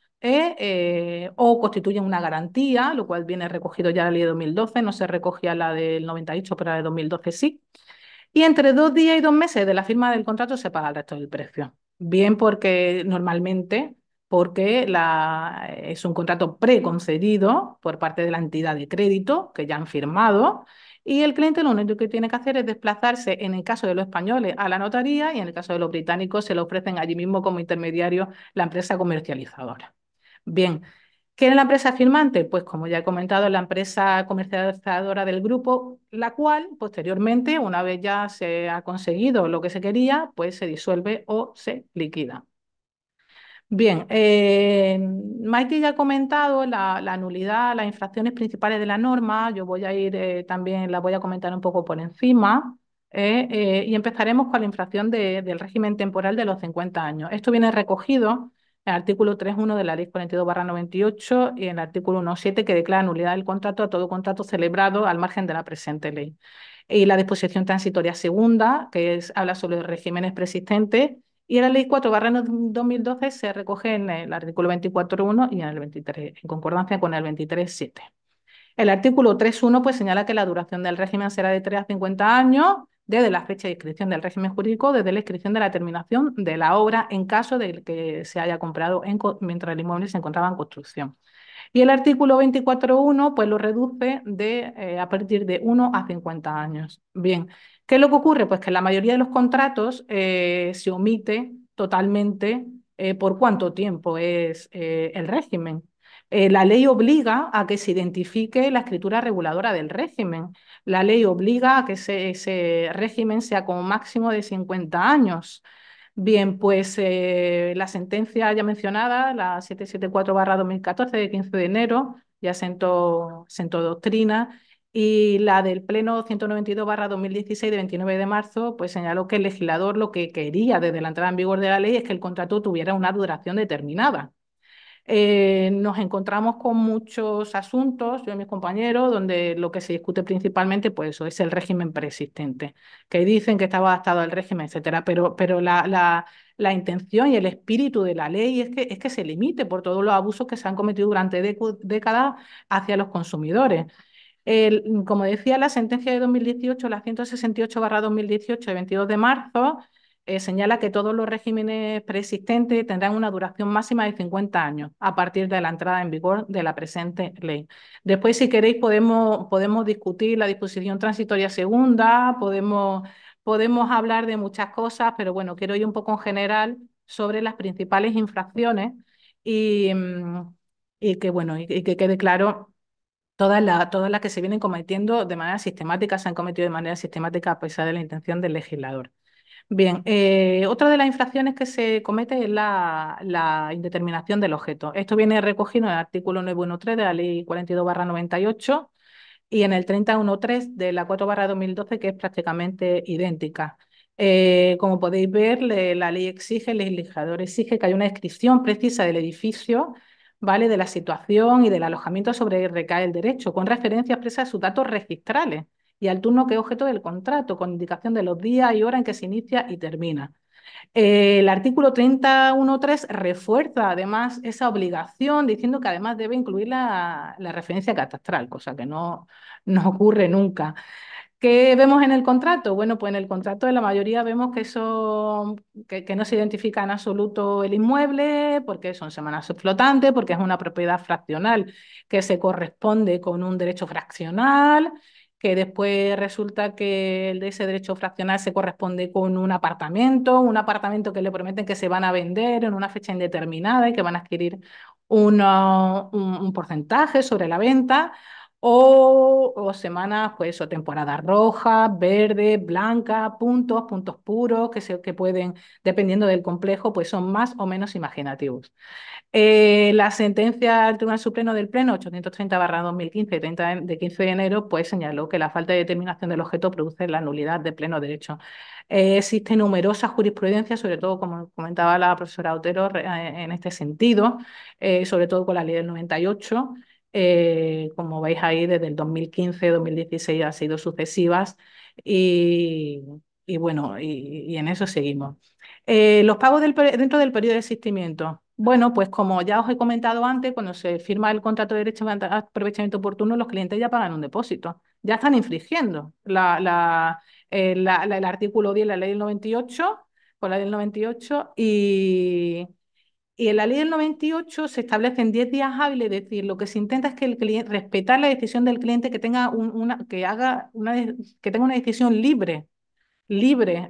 o constituyen una garantía, lo cual viene recogido ya en la ley de 2012, no se recogía la del 98, pero la de 2012 sí. Y entre 2 días y 2 meses de la firma del contrato se paga el resto del precio. Bien porque normalmente, porque es un contrato preconcedido por parte de la entidad de crédito que ya han firmado y el cliente lo único que tiene que hacer es desplazarse, en el caso de los españoles, a la notaría y en el caso de los británicos se lo ofrecen allí mismo como intermediario la empresa comercializadora. Bien, ¿quién es la empresa firmante? Pues como ya he comentado, la empresa comercializadora del grupo, la cual posteriormente, una vez ya se ha conseguido lo que se quería, pues se disuelve o se liquida. Bien, Maite ya ha comentado la nulidad, las infracciones principales de la norma. Yo voy a ir también, las voy a comentar un poco por encima. Y empezaremos con la infracción del régimen temporal de los 50 años. Esto viene recogido en el artículo 3.1 de la Ley 42/98 y en el artículo 1.7 que declara nulidad del contrato a todo contrato celebrado al margen de la presente ley. Y la disposición transitoria segunda, habla sobre los regímenes preexistentes y en la Ley 4/2012 se recoge en el artículo 24.1 y en el 23, en concordancia con el 23.7. El artículo 3.1 pues, señala que la duración del régimen será de 3 a 50 años desde la fecha de inscripción del régimen jurídico, desde la inscripción de la terminación de la obra en caso de que se haya comprado mientras el inmueble se encontraba en construcción. Y el artículo 24.1 pues lo reduce a partir de 1 a 50 años. Bien, ¿qué es lo que ocurre? Pues que en la mayoría de los contratos se omite totalmente por cuánto tiempo es el régimen. La ley obliga a que se identifique la escritura reguladora del régimen. La ley obliga a que ese régimen sea como máximo de 50 años. Bien, pues la sentencia ya mencionada, la 774/2014 de 15 de enero, ya sentó doctrina, y la del Pleno 192/2016 de 29 de marzo, pues señaló que el legislador lo que quería desde la entrada en vigor de la ley es que el contrato tuviera una duración determinada. Nos encontramos con muchos asuntos, yo y mis compañeros, donde lo que se discute principalmente pues eso, es el régimen preexistente, que dicen que estaba adaptado al régimen, etcétera, pero la intención y el espíritu de la ley es que se limite por todos los abusos que se han cometido durante décadas hacia los consumidores. Como decía, la sentencia de 2018, la 168/2018, de 22 de marzo, señala que todos los regímenes preexistentes tendrán una duración máxima de 50 años a partir de la entrada en vigor de la presente ley. Después, si queréis, podemos discutir la disposición transitoria segunda, podemos hablar de muchas cosas, pero bueno, quiero ir un poco en general sobre las principales infracciones y, y que, bueno, y que quede claro. Todas las que se vienen cometiendo de manera sistemática, se han cometido de manera sistemática a pesar de la intención del legislador. Bien, otra de las infracciones que se comete es la indeterminación del objeto. Esto viene recogido en el artículo 913 de la Ley 42/98 y en el 30.1.3 de la 4/2012, que es prácticamente idéntica. Como podéis ver, la ley exige, el legislador exige que haya una descripción precisa del edificio, ¿vale? De la situación y del alojamiento sobre el que recae el derecho, con referencia expresa a sus datos registrales y al turno que es objeto del contrato, con indicación de los días y horas en que se inicia y termina. El artículo 30.1.3 refuerza además esa obligación diciendo que además debe incluir la referencia catastral, cosa que no ocurre nunca. ¿Qué vemos en el contrato? Bueno, pues en el contrato de la mayoría vemos que no se identifica en absoluto el inmueble, porque son semanas flotantes, porque es una propiedad fraccional que se corresponde con un derecho fraccional, que después resulta que el de ese derecho fraccional se corresponde con un apartamento que le prometen que se van a vender en una fecha indeterminada y que van a adquirir un porcentaje sobre la venta. o semanas, pues, o temporadas rojas, verdes, blancas, puntos puros, que pueden, dependiendo del complejo, pues son más o menos imaginativos. La sentencia del Tribunal Supremo del Pleno 830/2015, 30 de 15 de enero, pues señaló que la falta de determinación del objeto produce la nulidad de pleno derecho. Existe numerosas jurisprudencias, sobre todo, como comentaba la profesora Otero, en este sentido, sobre todo con la ley del 98. Como veis ahí, desde el 2015, 2016 han sido sucesivas y, y bueno, y en eso seguimos. Los pagos dentro del periodo de existimiento. Bueno, pues como ya os he comentado antes, cuando se firma el contrato de derecho de aprovechamiento oportuno, los clientes ya pagan un depósito, ya están infringiendo el artículo 10 de la ley del 98, con la ley del 98, y en la ley del 98 se establecen 10 días hábiles, es decir, lo que se intenta es que el cliente, respetar la decisión del cliente, que tenga que tenga una decisión libre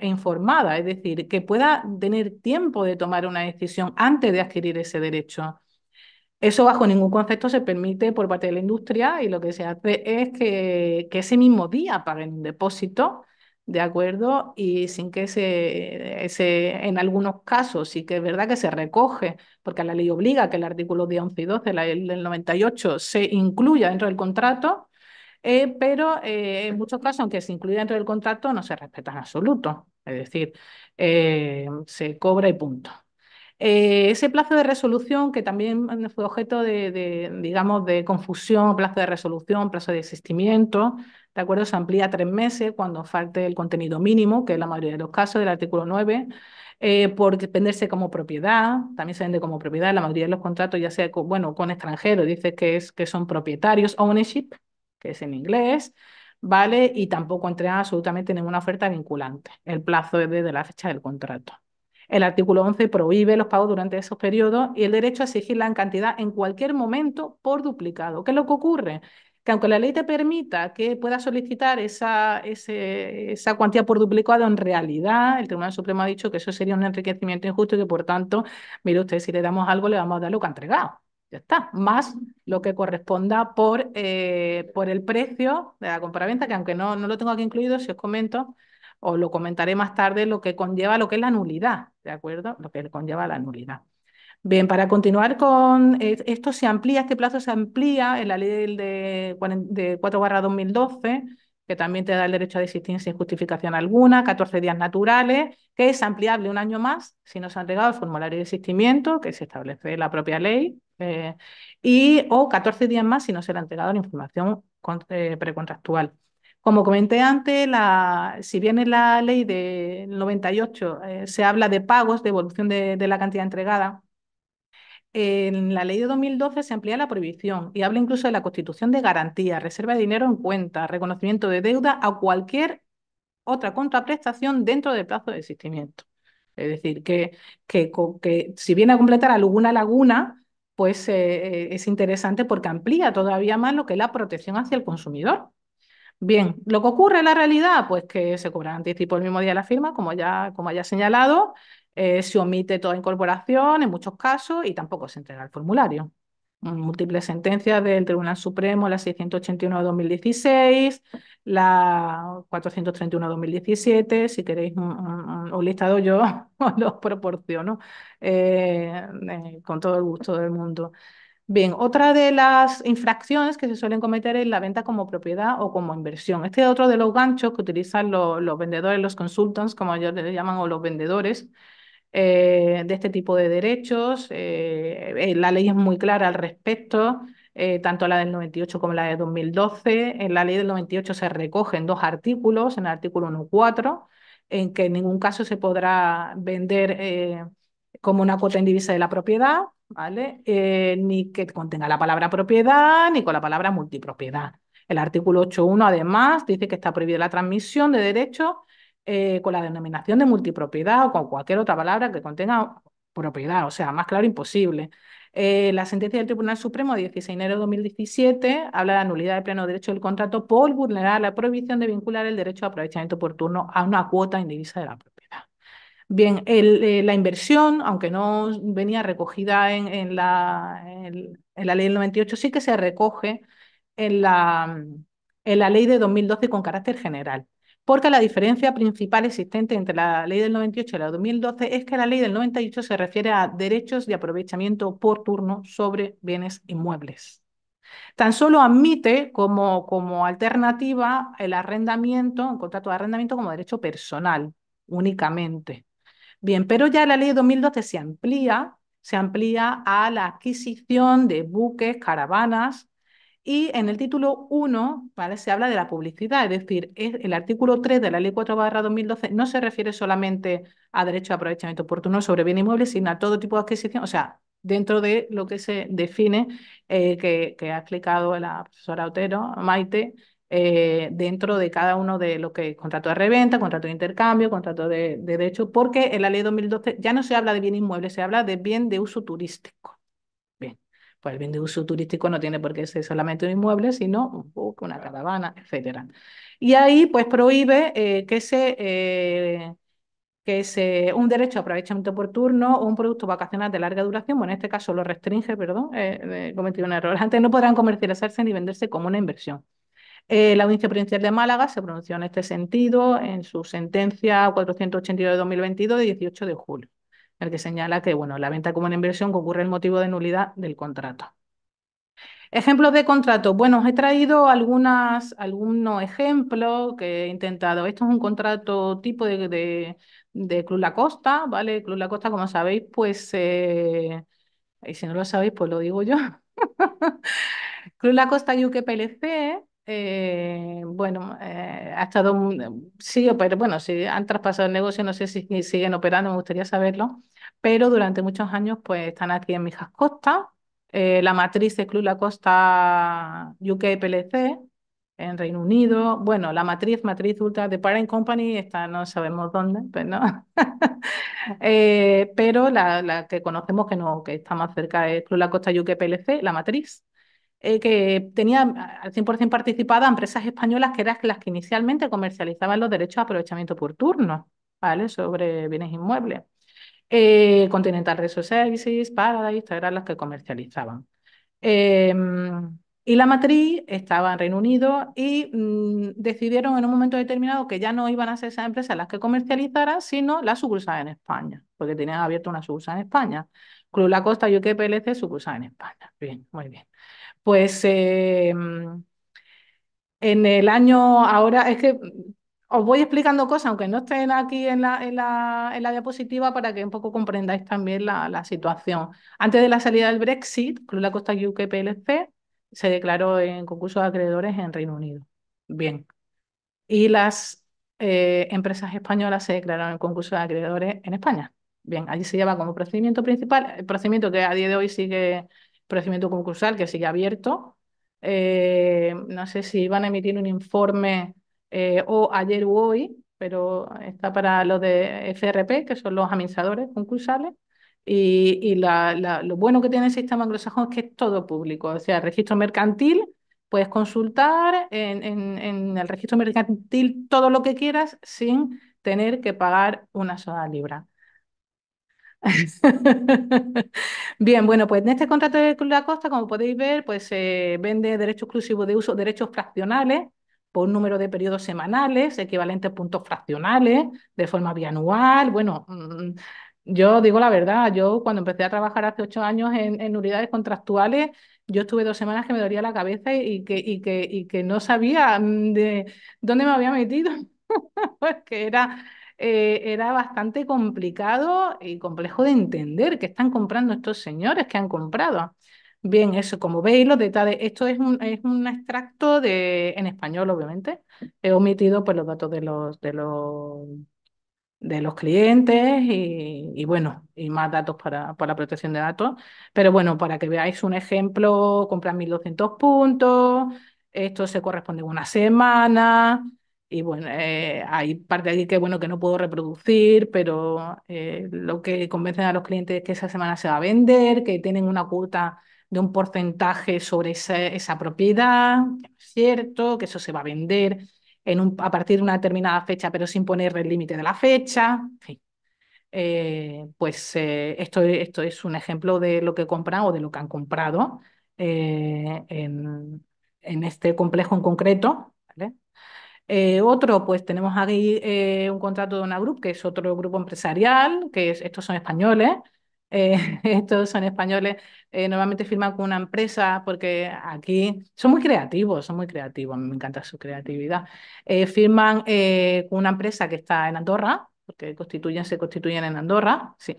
e informada, es decir, que pueda tener tiempo de tomar una decisión antes de adquirir ese derecho. Eso bajo ningún concepto se permite por parte de la industria y lo que se hace es que ese mismo día paguen un depósito, ¿de acuerdo? Y sin que en algunos casos sí que es verdad que se recoge, porque la ley obliga que el artículo 10, 11 y 12, la ley del 98, se incluya dentro del contrato, pero en muchos casos, aunque se incluya dentro del contrato, no se respeta en absoluto. Es decir, se cobra y punto. Ese plazo de resolución, que también fue objeto digamos, de confusión, plazo de resolución, plazo de desistimiento, ¿de acuerdo? Se amplía a 3 meses cuando falte el contenido mínimo, que es la mayoría de los casos del artículo 9, por venderse como propiedad, también se vende como propiedad, en la mayoría de los contratos, ya sea bueno, con extranjeros, dice que son propietarios, ownership, que es en inglés, ¿vale? Y tampoco entregan absolutamente ninguna oferta vinculante. El plazo es desde la fecha del contrato. El artículo 11 prohíbe los pagos durante esos periodos y el derecho a exigirla en cantidad en cualquier momento por duplicado. ¿Qué es lo que ocurre? Que aunque la ley te permita que puedas solicitar esa cuantía por duplicado, en realidad el Tribunal Supremo ha dicho que eso sería un enriquecimiento injusto y que, por tanto, mire usted, si le damos algo, le vamos a dar lo que ha entregado. Ya está, más lo que corresponda por el precio de la compraventa, que aunque no lo tengo aquí incluido, si os comento, o lo comentaré más tarde, lo que conlleva lo que es la nulidad, ¿de acuerdo? Lo que conlleva la nulidad. Bien, para continuar con esto se amplía, este plazo se amplía en la ley de 4/2012, que también te da el derecho a desistir sin justificación alguna, 14 días naturales, que es ampliable un año más si no se ha entregado el formulario de desistimiento, que se establece en la propia ley, o 14 días más si no se le ha entregado la información precontractual. Como comenté antes, si bien en la ley del 98 se habla de pagos, de evolución de la cantidad entregada, en la ley de 2012 se amplía la prohibición y habla incluso de la constitución de garantía, reserva de dinero en cuenta, reconocimiento de deuda a cualquier otra contraprestación dentro del plazo de existimiento. Es decir, que si viene a completar alguna laguna, pues es interesante porque amplía todavía más lo que es la protección hacia el consumidor. Bien, lo que ocurre en la realidad, pues que se cobra anticipo el mismo día de la firma, como ya he señalado, se omite toda incorporación en muchos casos y tampoco se entrega el formulario. Múltiples sentencias del Tribunal Supremo, la 681 de 2016, la 431 de 2017, si queréis un listado yo os los proporciono con todo el gusto del mundo. Bien, otra de las infracciones que se suelen cometer es la venta como propiedad o como inversión. Este es otro de los ganchos que utilizan los vendedores, los consultants, como ellos les llaman, o los vendedores de este tipo de derechos. La ley es muy clara al respecto, tanto la del 98 como la de 2012. En la ley del 98 se recogen dos artículos, en el artículo 1.4, en que en ningún caso se podrá vender como una cuota indivisa de la propiedad, ¿vale? Ni que contenga la palabra propiedad, ni con la palabra multipropiedad. El artículo 8.1 además dice que está prohibida la transmisión de derechos con la denominación de multipropiedad o con cualquier otra palabra que contenga propiedad, o sea, más claro imposible. La sentencia del Tribunal Supremo de 16 de enero de 2017 habla de la nulidad de pleno derecho del contrato por vulnerar la prohibición de vincular el derecho a aprovechamiento oportuno a una cuota indivisa de la propiedad. Bien, la inversión, aunque no venía recogida en la ley del 98, sí que se recoge en la ley de 2012 con carácter general. Porque la diferencia principal existente entre la ley del 98 y la de 2012 es que la ley del 98 se refiere a derechos de aprovechamiento por turno sobre bienes inmuebles. Tan solo admite como alternativa el arrendamiento, un contrato de arrendamiento como derecho personal, únicamente. Bien, pero ya la ley de 2012 se amplía a la adquisición de buques, caravanas, y en el título 1, ¿vale? Se habla de la publicidad, es decir, el artículo 3 de la ley 4/2012 no se refiere solamente a derecho de aprovechamiento oportuno sobre bien inmueble, sino a todo tipo de adquisición, o sea, dentro de lo que se define, que ha explicado la profesora Otero, Maite, dentro de cada uno de lo que es contrato de reventa, contrato de intercambio, contrato de derecho, porque en la ley 2012 ya no se habla de bien inmueble, se habla de bien de uso turístico. Bien, pues el bien de uso turístico no tiene por qué ser solamente un inmueble, sino un buque, una caravana, etcétera. Y ahí pues prohíbe que un derecho a aprovechamiento por turno o un producto vacacional de larga duración, bueno, en este caso lo restringe, perdón, he cometido un error. Antes no podrán comercializarse ni venderse como una inversión. La Audiencia Provincial de Málaga se pronunció en este sentido en su sentencia 482 de 2022 de 18 de julio, en el que señala que bueno, la venta como una inversión concurre el motivo de nulidad del contrato. Ejemplos de contrato. Bueno, os he traído algunos ejemplos que he intentado. Esto es un contrato tipo de Club La Costa, ¿vale? Club La Costa, como sabéis, pues, y si no lo sabéis, pues lo digo yo. Club La Costa UK PLC, bueno, ha estado, sí, pero bueno, si han traspasado el negocio, no sé si siguen operando, me gustaría saberlo, pero durante muchos años pues están aquí en Mijas Costa. La matriz es Club La Costa UK PLC en Reino Unido. Bueno, la matriz ultra de Parent Company está, no sabemos dónde, pero no. Pero la que conocemos que no, que está más cerca es Club La Costa UK PLC, la matriz, que tenía al 100% participada empresas españolas que eran las que inicialmente comercializaban los derechos de aprovechamiento por turno, ¿vale? Sobre bienes inmuebles. Continental Resource Services, Paradise, eran las que comercializaban. Eh, y la matriz estaba en Reino Unido y decidieron en un momento determinado que ya no iban a ser esas empresas las que comercializaran, sino la sucursal en España, porque tenían abierto una sucursal en España. Club La Costa UK PLC, sucursal en España. Bien, muy bien. Pues en el año, ahora es que os voy explicando cosas, aunque no estén aquí en la diapositiva, para que un poco comprendáis también la situación. Antes de la salida del Brexit, Club La Costa UK PLC se declaró en concurso de acreedores en Reino Unido. Bien. Y las empresas españolas se declararon en concurso de acreedores en España. Bien, allí se lleva como procedimiento principal, el procedimiento que a día de hoy sigue, procedimiento concursal, que sigue abierto. No sé si van a emitir un informe o ayer u hoy, pero está para los de FRP, que son los administradores concursales. Lo bueno que tiene el sistema anglosajón es que es todo público, o sea, registro mercantil. Puedes consultar en el registro mercantil todo lo que quieras sin tener que pagar una sola libra. Bien, bueno, pues en este contrato de Club La Costa, como podéis ver, pues se vende derecho exclusivo de uso, derechos fraccionales por un número de periodos semanales, equivalentes a puntos fraccionales, de forma bianual. Bueno, yo digo la verdad, yo cuando empecé a trabajar hace 8 años en unidades contractuales, yo estuve 2 semanas que me dolía la cabeza y que no sabía de dónde me había metido, porque era bastante complicado y complejo de entender qué están comprando estos señores que han comprado. Bien, eso, como veis, los detalles, esto es un extracto en español, obviamente. He omitido pues, los datos de los clientes y bueno, y más datos para la protección de datos. Pero bueno, para que veáis un ejemplo, compran 1.200 puntos, esto se corresponde a una semana. Y bueno, hay parte de aquí que bueno que no puedo reproducir, pero lo que convencen a los clientes es que esa semana se va a vender, que tienen una cuota de un porcentaje sobre esa propiedad, que no es cierto, que eso se va a vender a partir de una determinada fecha, pero sin poner el límite de la fecha. En fin, pues esto es un ejemplo de lo que compran o de lo que han comprado eh, en, en este complejo en concreto, ¿vale? Otro, pues tenemos aquí un contrato de una group, que es otro grupo empresarial, estos son españoles. Estos son españoles, normalmente firman con una empresa porque aquí son muy creativos, a mí me encanta su creatividad. Firman con una empresa que está en Andorra, porque se constituyen en Andorra, sí,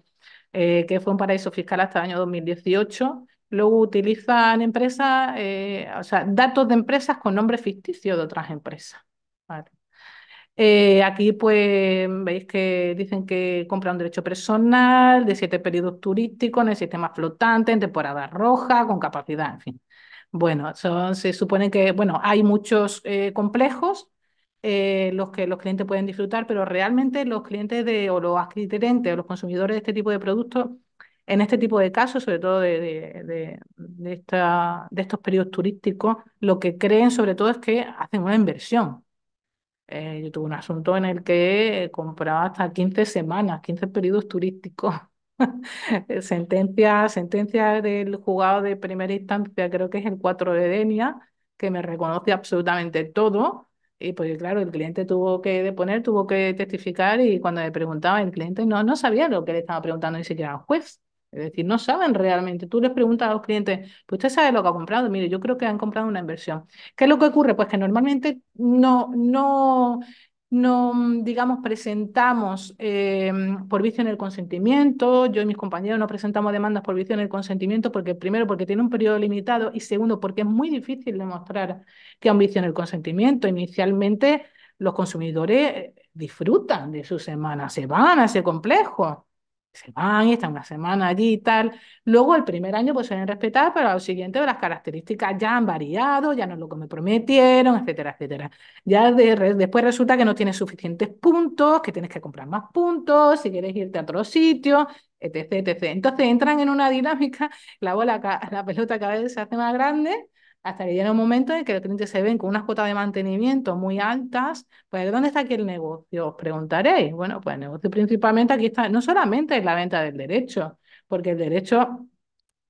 que fue un paraíso fiscal hasta el año 2018. Luego utilizan empresas, o sea, datos de empresas con nombres ficticios de otras empresas. Vale. Aquí pues veis que dicen que compra un derecho personal de 7 periodos turísticos en el sistema flotante, en temporada roja, con capacidad, en fin. Bueno, se supone que, bueno, hay muchos complejos los que los clientes pueden disfrutar, pero realmente los clientes o los adquirentes o los consumidores de este tipo de productos, en este tipo de casos, sobre todo de estos periodos turísticos, lo que creen sobre todo es que hacen una inversión. Yo tuve un asunto en el que compraba hasta 15 semanas, 15 periodos turísticos. Sentencia del juzgado de primera instancia, creo que es el 4 de Denia, que me reconoce absolutamente todo. Y pues claro, el cliente tuvo que deponer, tuvo que testificar y cuando le preguntaba, el cliente no sabía lo que le estaba preguntando ni siquiera al juez. Es decir, no saben realmente. Tú les preguntas a los clientes, pues usted sabe lo que ha comprado. Mire, yo creo que han comprado una inversión. ¿Qué es lo que ocurre? Pues que normalmente no, digamos, presentamos por vicio en el consentimiento. Yo y mis compañeros no presentamos demandas por vicio en el consentimiento porque, primero, porque tiene un periodo limitado y segundo, porque es muy difícil demostrar que hay un vicio en el consentimiento. Inicialmente, los consumidores disfrutan de su semana, se van a ese complejo. Se van y están una semana allí y tal. Luego, el primer año, pues suelen respetar, pero al siguiente las características ya han variado, ya no es lo que me prometieron, etcétera, etcétera. Después resulta que no tienes suficientes puntos, que tienes que comprar más puntos, si quieres irte a otro sitio, etc, etc. Entonces entran en una dinámica, la pelota cada vez se hace más grande, hasta que llega un momento en que los clientes se ven con unas cuotas de mantenimiento muy altas. Pues, ¿dónde está aquí el negocio? Os preguntaréis. Bueno, pues el negocio principalmente aquí está, no solamente es la venta del derecho, porque el derecho,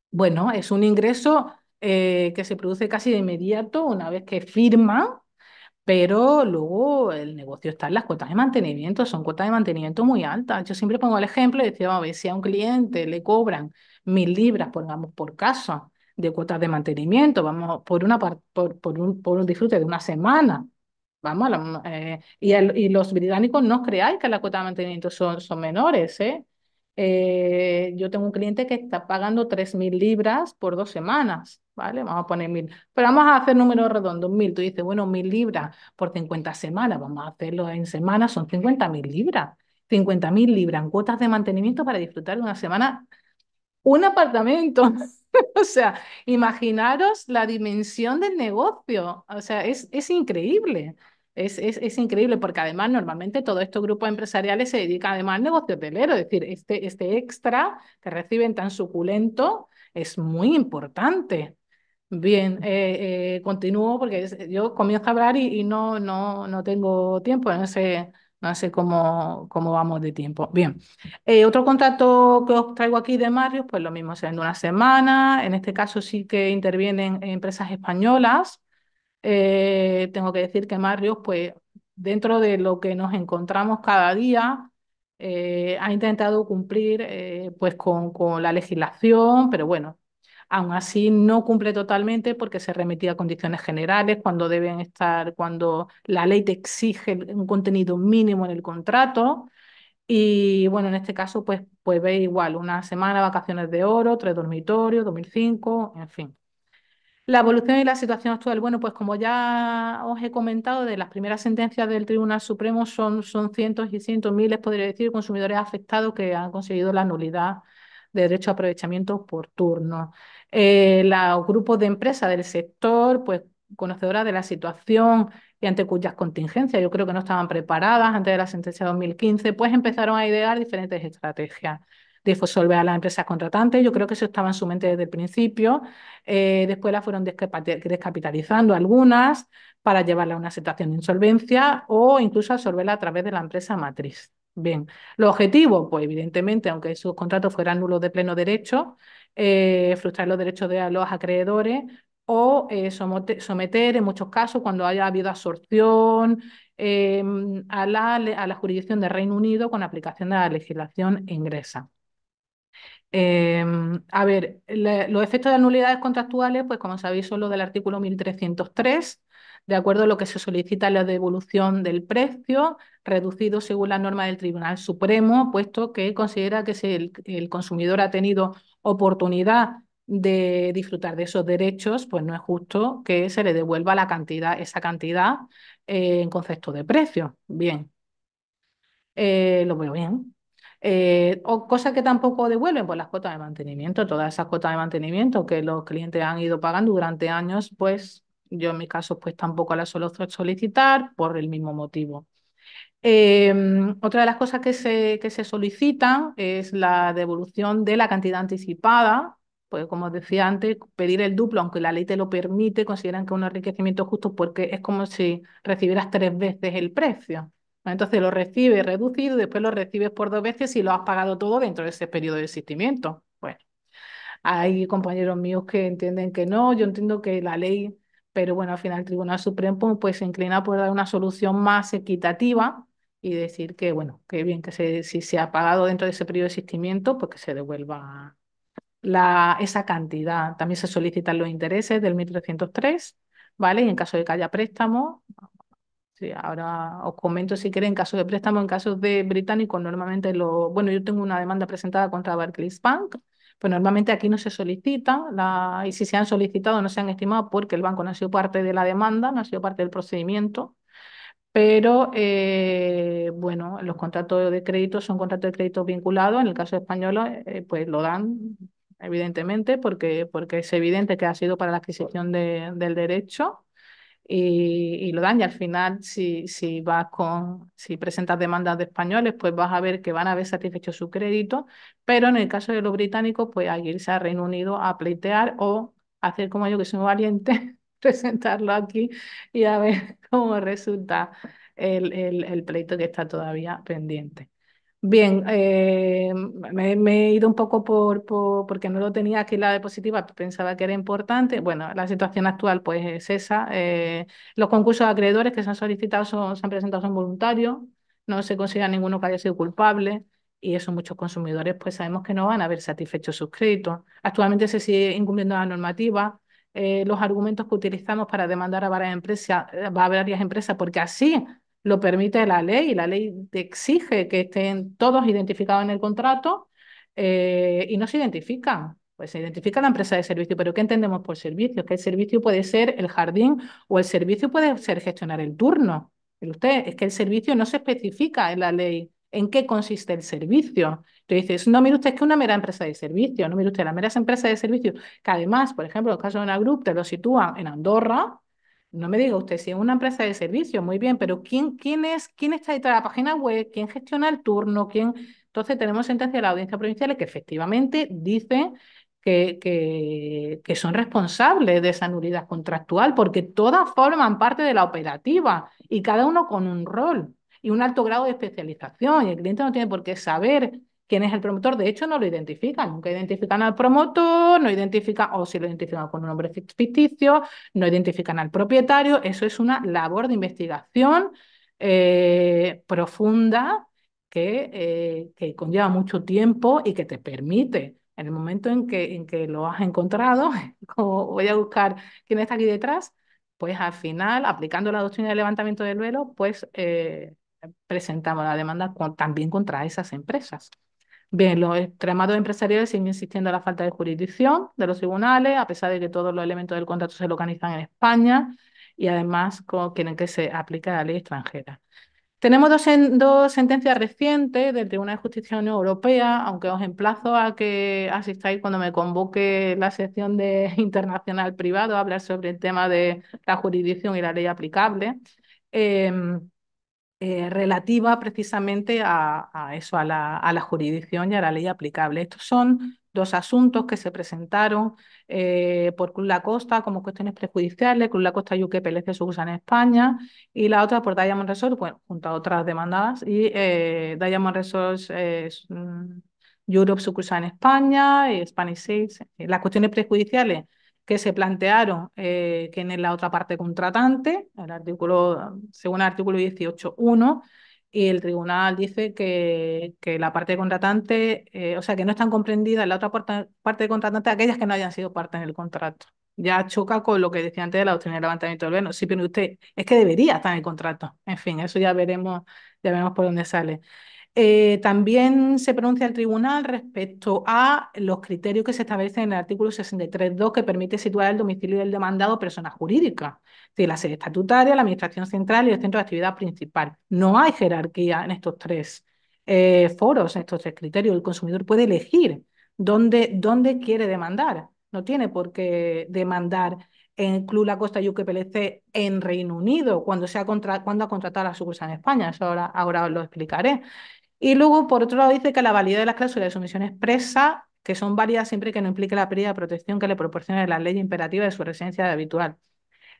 bueno, es un ingreso que se produce casi de inmediato una vez que firman, pero luego el negocio está en las cuotas de mantenimiento, son cuotas de mantenimiento muy altas. Yo siempre pongo el ejemplo y decía, vamos a ver, si a un cliente le cobran 1.000 libras, pongamos por caso, de cuotas de mantenimiento, vamos, por un disfrute de una semana, vamos, y los británicos no creáis que las cuotas de mantenimiento son menores, ¿eh? Yo tengo un cliente que está pagando 3.000 libras por 2 semanas, ¿vale? Vamos a poner 1.000. Pero vamos a hacer números redondos, 1.000. Tú dices, bueno, 1.000 libras por 50 semanas, vamos a hacerlo en semanas, son 50.000 libras. 50.000 libras en cuotas de mantenimiento para disfrutar de una semana un apartamento. O sea, imaginaros la dimensión del negocio. O sea, es increíble. Es increíble porque además normalmente todos estos grupos empresariales se dedican además al negocio hotelero. Es decir, este extra que reciben tan suculento es muy importante. Bien, continúo porque yo comienzo a hablar y no tengo tiempo, no sé cómo vamos de tiempo. Bien, otro contacto que os traigo aquí de Marriott, pues lo mismo, se vende una semana. En este caso sí que intervienen empresas españolas. Tengo que decir que Marriott, pues dentro de lo que nos encontramos cada día, ha intentado cumplir pues con la legislación, pero bueno, aún así no cumple totalmente porque se remitía a condiciones generales cuando deben estar, cuando la ley te exige un contenido mínimo en el contrato. Y bueno, en este caso, pues ve igual, una semana, vacaciones de oro, 3 dormitorios, 2005, en fin. La evolución y la situación actual, bueno, pues como ya os he comentado, de las primeras sentencias del Tribunal Supremo son cientos y cientos, miles, podría decir, consumidores afectados que han conseguido la nulidad de derecho a aprovechamiento por turno. Los grupos de empresas del sector, pues conocedoras de la situación y ante cuyas contingencias yo creo que no estaban preparadas antes de la sentencia de 2015, pues empezaron a idear diferentes estrategias. Disolver a las empresas contratantes, yo creo que eso estaba en su mente desde el principio. Después las fueron descapitalizando algunas para llevarla a una situación de insolvencia o incluso absorberla a través de la empresa matriz. Bien, los objetivos, pues evidentemente, aunque sus contratos fueran nulos de pleno derecho, frustrar los derechos de los acreedores o someter, en muchos casos, cuando haya habido absorción, a la jurisdicción del Reino Unido con aplicación de la legislación inglesa. A ver, los efectos de las nulidades contractuales, pues como sabéis, son los del artículo 1303, de acuerdo a lo que se solicita la devolución del precio, reducido según la norma del Tribunal Supremo, puesto que considera que si el consumidor ha tenido oportunidad de disfrutar de esos derechos, pues no es justo que se le devuelva esa cantidad en concepto de precio. Bien, lo veo bien. O cosas que tampoco devuelven, pues las cuotas de mantenimiento, todas esas cuotas de mantenimiento que los clientes han ido pagando durante años, pues yo en mi caso pues tampoco las suelo solicitar por el mismo motivo. Otra de las cosas que se solicitan es la devolución de la cantidad anticipada, pues como os decía antes, pedir el duplo, aunque la ley te lo permite, consideran que es un enriquecimiento justo porque es como si recibieras 3 veces el precio. Entonces lo recibes reducido y después lo recibes por 2 veces y lo has pagado todo dentro de ese periodo de existimiento. Bueno, hay compañeros míos que entienden que no, yo entiendo que la ley, pero bueno, al final el Tribunal Supremo pues se inclina por dar una solución más equitativa y decir que, bueno, que bien, que si se ha pagado dentro de ese periodo de existimiento, pues que se devuelva esa cantidad. También se solicitan los intereses del 1303, ¿vale? Y en caso de que haya préstamo, sí, ahora os comento si queréis, en caso de préstamo, en casos de británicos, normalmente bueno, yo tengo una demanda presentada contra Barclays Bank, pues normalmente aquí no se solicita, y si se han solicitado no se han estimado porque el banco no ha sido parte de la demanda, no ha sido parte del procedimiento, pero bueno, los contratos de crédito son contratos de crédito vinculados, en el caso español, pues lo dan, evidentemente, porque es evidente que ha sido para la adquisición del derecho y lo dan. Y al final, si presentas demandas de españoles, pues vas a ver que van a haber satisfecho su crédito, pero en el caso de los británicos, pues hay que irse a Reino Unido a pleitear o hacer como yo, que soy muy valiente, presentarlo aquí y a ver cómo resulta el pleito que está todavía pendiente. Bien, me he ido un poco porque no lo tenía aquí en la diapositiva, pensaba que era importante. Bueno, la situación actual pues es esa. Los concursos de acreedores que se han solicitado se han presentado son voluntarios, no se considera ninguno que haya sido culpable y eso muchos consumidores pues sabemos que no van a haber satisfecho sus créditos. Actualmente se sigue incumpliendo la normativa. Los argumentos que utilizamos para demandar a varias empresas, porque así lo permite la ley y la ley te exige que estén todos identificados en el contrato y no se identifican. Pues se identifica la empresa de servicio, pero ¿qué entendemos por servicio? Que el servicio puede ser el jardín o el servicio puede ser gestionar el turno. Pero usted, es que el servicio no se especifica en la ley en qué consiste el servicio. Entonces dices, no, mire usted, es que una mera empresa de servicio, no mire usted, la mera empresa de servicio, que además, por ejemplo, en el caso de una group, te lo sitúan en Andorra. No me diga usted si es una empresa de servicio, muy bien, pero ¿quién está detrás de la página web? ¿Quién gestiona el turno? Entonces tenemos sentencia de la audiencia provincial que efectivamente dice que son responsables de esa nulidad contractual, porque todas forman parte de la operativa y cada uno con un rol y un alto grado de especialización. Y el cliente no tiene por qué saber quién es el promotor. De hecho, no lo identifican. Nunca identifican al promotor, no identifican, o si lo identifican con un nombre ficticio, no identifican al propietario. Eso es una labor de investigación profunda que conlleva mucho tiempo y que te permite, en el momento en que lo has encontrado, como voy a buscar quién está aquí detrás, pues al final, aplicando la doctrina del levantamiento del velo, pues presentamos la demanda también contra esas empresas. Bien, los extremados empresariales siguen insistiendo en la falta de jurisdicción de los tribunales, a pesar de que todos los elementos del contrato se localizan en España y además quieren que se aplique la ley extranjera. Tenemos dos sentencias recientes del Tribunal de Justicia de la Unión Europea, aunque os emplazo a que asistáis cuando me convoque la sección de internacional privado a hablar sobre el tema de la jurisdicción y la ley aplicable. Relativa precisamente a eso, a la jurisdicción y a la ley aplicable. Estos son dos asuntos que se presentaron por Cruz La Costa como cuestiones prejudiciales, Cruz La Costa UK PLC sucursal en España y la otra por Diamond Resources, bueno, junto a otras demandadas, y Diamond Resources Europe sucursal en España y Spanish Sales. Las cuestiones prejudiciales que se plantearon quién es la otra parte contratante, el artículo, según el artículo 18.1, y el tribunal dice que la parte contratante, o sea, que no están comprendidas en la otra parte contratante aquellas que no hayan sido parte en el contrato. Ya choca con lo que decía antes de la doctrina del levantamiento del velo. Sí, pero usted, es que debería estar en el contrato. En fin, eso ya veremos por dónde sale. También se pronuncia el tribunal respecto a los criterios que se establecen en el artículo 63.2, que permite situar el domicilio del demandado persona jurídica, es decir, la sede estatutaria, la administración central y el centro de actividad principal. No hay jerarquía en estos tres foros, en estos tres criterios. El consumidor puede elegir dónde quiere demandar. No tiene por qué demandar en Club La Costa UK PLC en Reino Unido cuando ha contratado la sucursal en España. Eso ahora os lo explicaré. Y luego, por otro lado, dice que la validez de las cláusulas de sumisión expresa, que son válidas siempre que no implique la pérdida de protección que le proporcione la ley imperativa de su residencia habitual.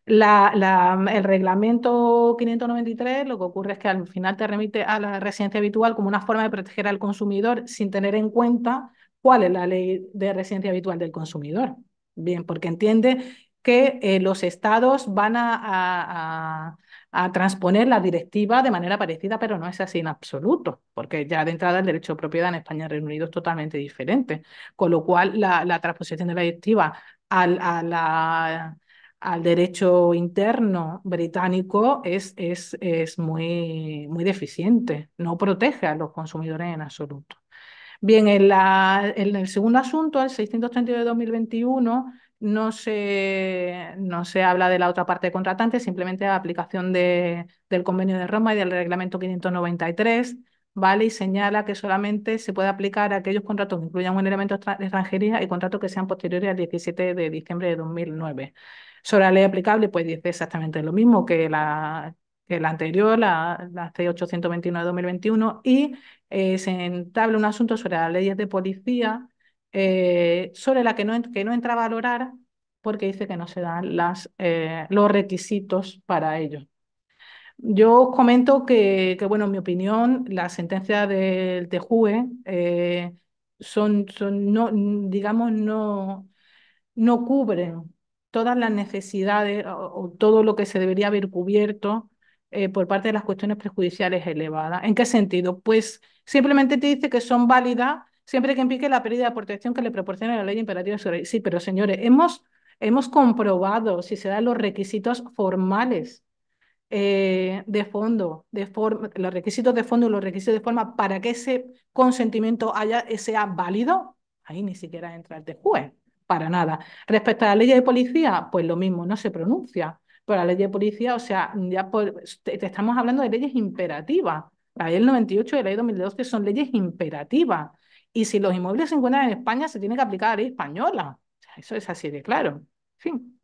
El reglamento 593 lo que ocurre es que al final te remite a la residencia habitual como una forma de proteger al consumidor sin tener en cuenta cuál es la ley de residencia habitual del consumidor. Bien, porque entiende que los estados van a transponer la directiva de manera parecida, pero no es así en absoluto, porque ya de entrada el derecho de propiedad en España y Reino Unido es totalmente diferente, con lo cual la transposición de la directiva a la al derecho interno británico es muy deficiente, no protege a los consumidores en absoluto. Bien, en el segundo asunto, el 632 de 2021, no se habla de la otra parte contratante, simplemente la aplicación del Convenio de Roma y del Reglamento 593, ¿vale? Y señala que solamente se puede aplicar a aquellos contratos que incluyan un elemento de extranjería y contratos que sean posteriores al 17 de diciembre de 2009. Sobre la ley aplicable, pues dice exactamente lo mismo que la anterior, la C829 de 2021, y se entabla un asunto sobre las leyes de policía, sobre la que no entra a valorar porque dice que no se dan los requisitos para ello. Yo os comento bueno, en mi opinión, las sentencias del TJUE no, digamos, no cubren todas las necesidades o todo lo que se debería haber cubierto por parte de las cuestiones prejudiciales elevadas. ¿En qué sentido? Pues simplemente te dice que son válidas siempre que implique la pérdida de protección que le proporciona la ley imperativa sobre ley. Sí, pero señores, hemos comprobado si se dan los requisitos formales de fondo, los requisitos de fondo y los requisitos de forma para que ese consentimiento sea válido, ahí ni siquiera entra el de juez, para nada. Respecto a la ley de policía, pues lo mismo, no se pronuncia. Pero la ley de policía, o sea, ya te estamos hablando de leyes imperativas. La ley del 98 y la ley 2012 son leyes imperativas. Y si los inmuebles se encuentran en España, se tiene que aplicar la ley española. O sea, eso es así de claro. En fin.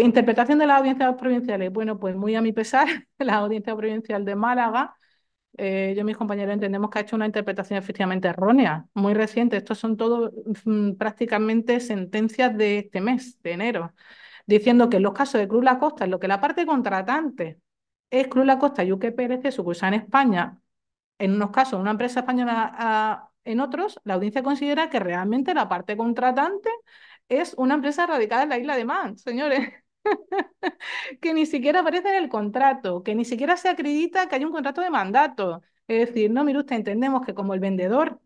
Interpretación de las audiencias provinciales. Bueno, pues muy a mi pesar, la audiencia provincial de Málaga, yo y mis compañeros entendemos que ha hecho una interpretación efectivamente errónea, muy reciente. Estos son todos prácticamente sentencias de este mes, de enero, diciendo que en los casos de Cruz La Costa, en lo que la parte contratante es Cruz La Costa y UK PLC sucursal en España, en unos casos una empresa española, en otros, la audiencia considera que realmente la parte contratante es una empresa radicada en la isla de Man, señores, que ni siquiera aparece en el contrato, que ni siquiera se acredita que hay un contrato de mandato. Es decir, no, mire usted, entendemos que como el vendedor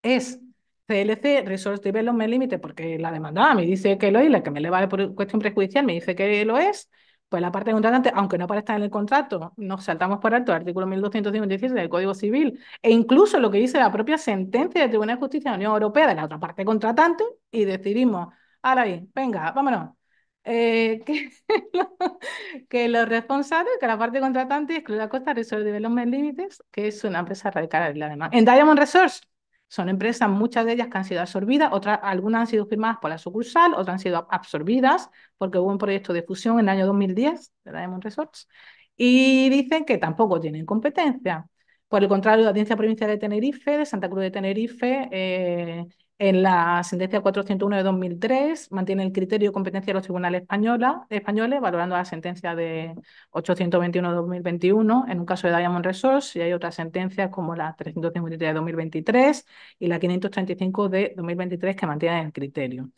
es CLC Resource Development Limited, porque la demandada me dice que lo es, la que me le vale por cuestión prejudicial me dice que lo es, pues la parte contratante, aunque no aparezca en el contrato, nos saltamos por alto el artículo 1257 del Código Civil, e incluso lo que dice la propia sentencia del Tribunal de Justicia de la Unión Europea de la otra parte contratante, y decidimos, ahora bien, venga, vámonos. Que, que los responsables, que la parte contratante es la Costa Resource Development Limited, que es una empresa radicada en la demanda. En Diamond Resource son empresas, muchas de ellas que han sido absorbidas, algunas han sido firmadas por la sucursal, otras han sido absorbidas porque hubo un proyecto de fusión en el año 2010 de Diamond Resorts y dicen que tampoco tienen competencia. Por el contrario, la Audiencia Provincial de Tenerife, de Santa Cruz de Tenerife, En la sentencia 401 de 2003 mantiene el criterio de competencia de los tribunales españoles, valorando la sentencia de 821 de 2021 en un caso de Diamond Resource, y hay otras sentencias como la 353 de 2023 y la 535 de 2023 que mantienen el criterio.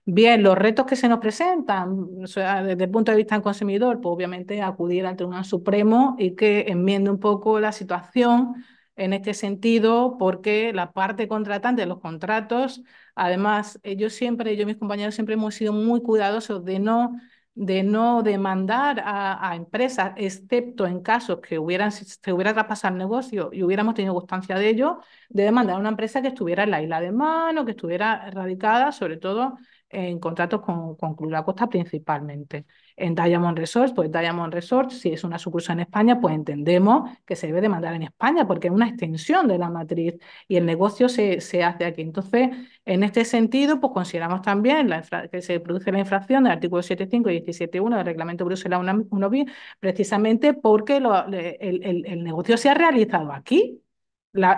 Bien, los retos que se nos presentan, o sea, desde el punto de vista del consumidor, pues obviamente acudir al Tribunal Supremo y que enmiende un poco la situación en este sentido, porque la parte contratante de los contratos, además, yo y mis compañeros siempre hemos sido muy cuidadosos de no demandar a empresas, excepto en casos que se hubiera traspasado el negocio y hubiéramos tenido constancia de ello, de demandar a una empresa que estuviera en la isla de Man o que estuviera radicada, sobre todo en contratos con Club La Costa principalmente. En Diamond Resorts, pues Diamond Resorts, si es una sucursal en España, pues entendemos que se debe demandar en España porque es una extensión de la matriz y el negocio se hace aquí. Entonces, en este sentido, pues consideramos también que se produce la infracción del artículo 7.5 y 17.1 del Reglamento Bruselas 1 bis, precisamente porque el negocio se ha realizado aquí.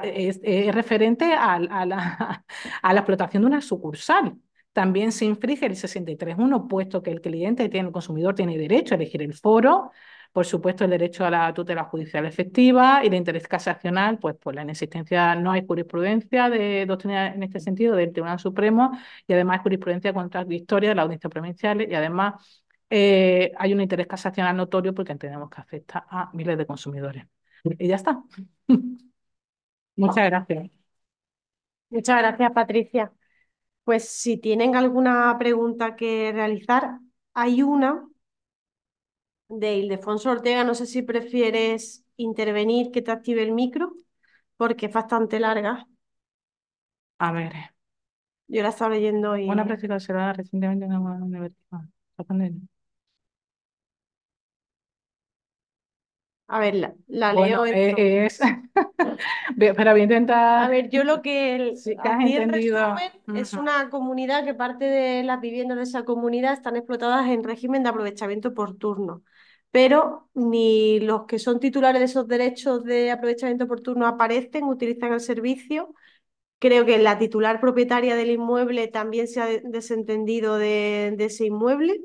Es referente a la explotación de una sucursal. También se infringe el 63.1, puesto que el consumidor tiene derecho a elegir el foro, por supuesto el derecho a la tutela judicial efectiva y el interés casacional, pues la inexistencia, no hay jurisprudencia de doctrina en este sentido del Tribunal Supremo y además jurisprudencia contradictoria de la audiencia provincial y además hay un interés casacional notorio porque entendemos que afecta a miles de consumidores. Y ya está. Muchas gracias. Muchas gracias, Patricia. Pues si tienen alguna pregunta que realizar, hay una de Ildefonso Ortega. No sé si prefieres intervenir, que te active el micro, porque es bastante larga. A ver, Yo la estaba leyendo una y... práctica observada recientemente en una universidad. A ver, la leo Bueno, esto. pero voy a A intentar. ver, yo lo que, Sí que has así en entendido. resumen, es Ujú. una comunidad que parte de las viviendas de esa comunidad están explotadas en régimen de aprovechamiento por turno, pero ni los que son titulares de esos derechos de aprovechamiento por turno aparecen, utilizan el servicio. Creo que la titular propietaria del inmueble también se ha desentendido de ese inmueble.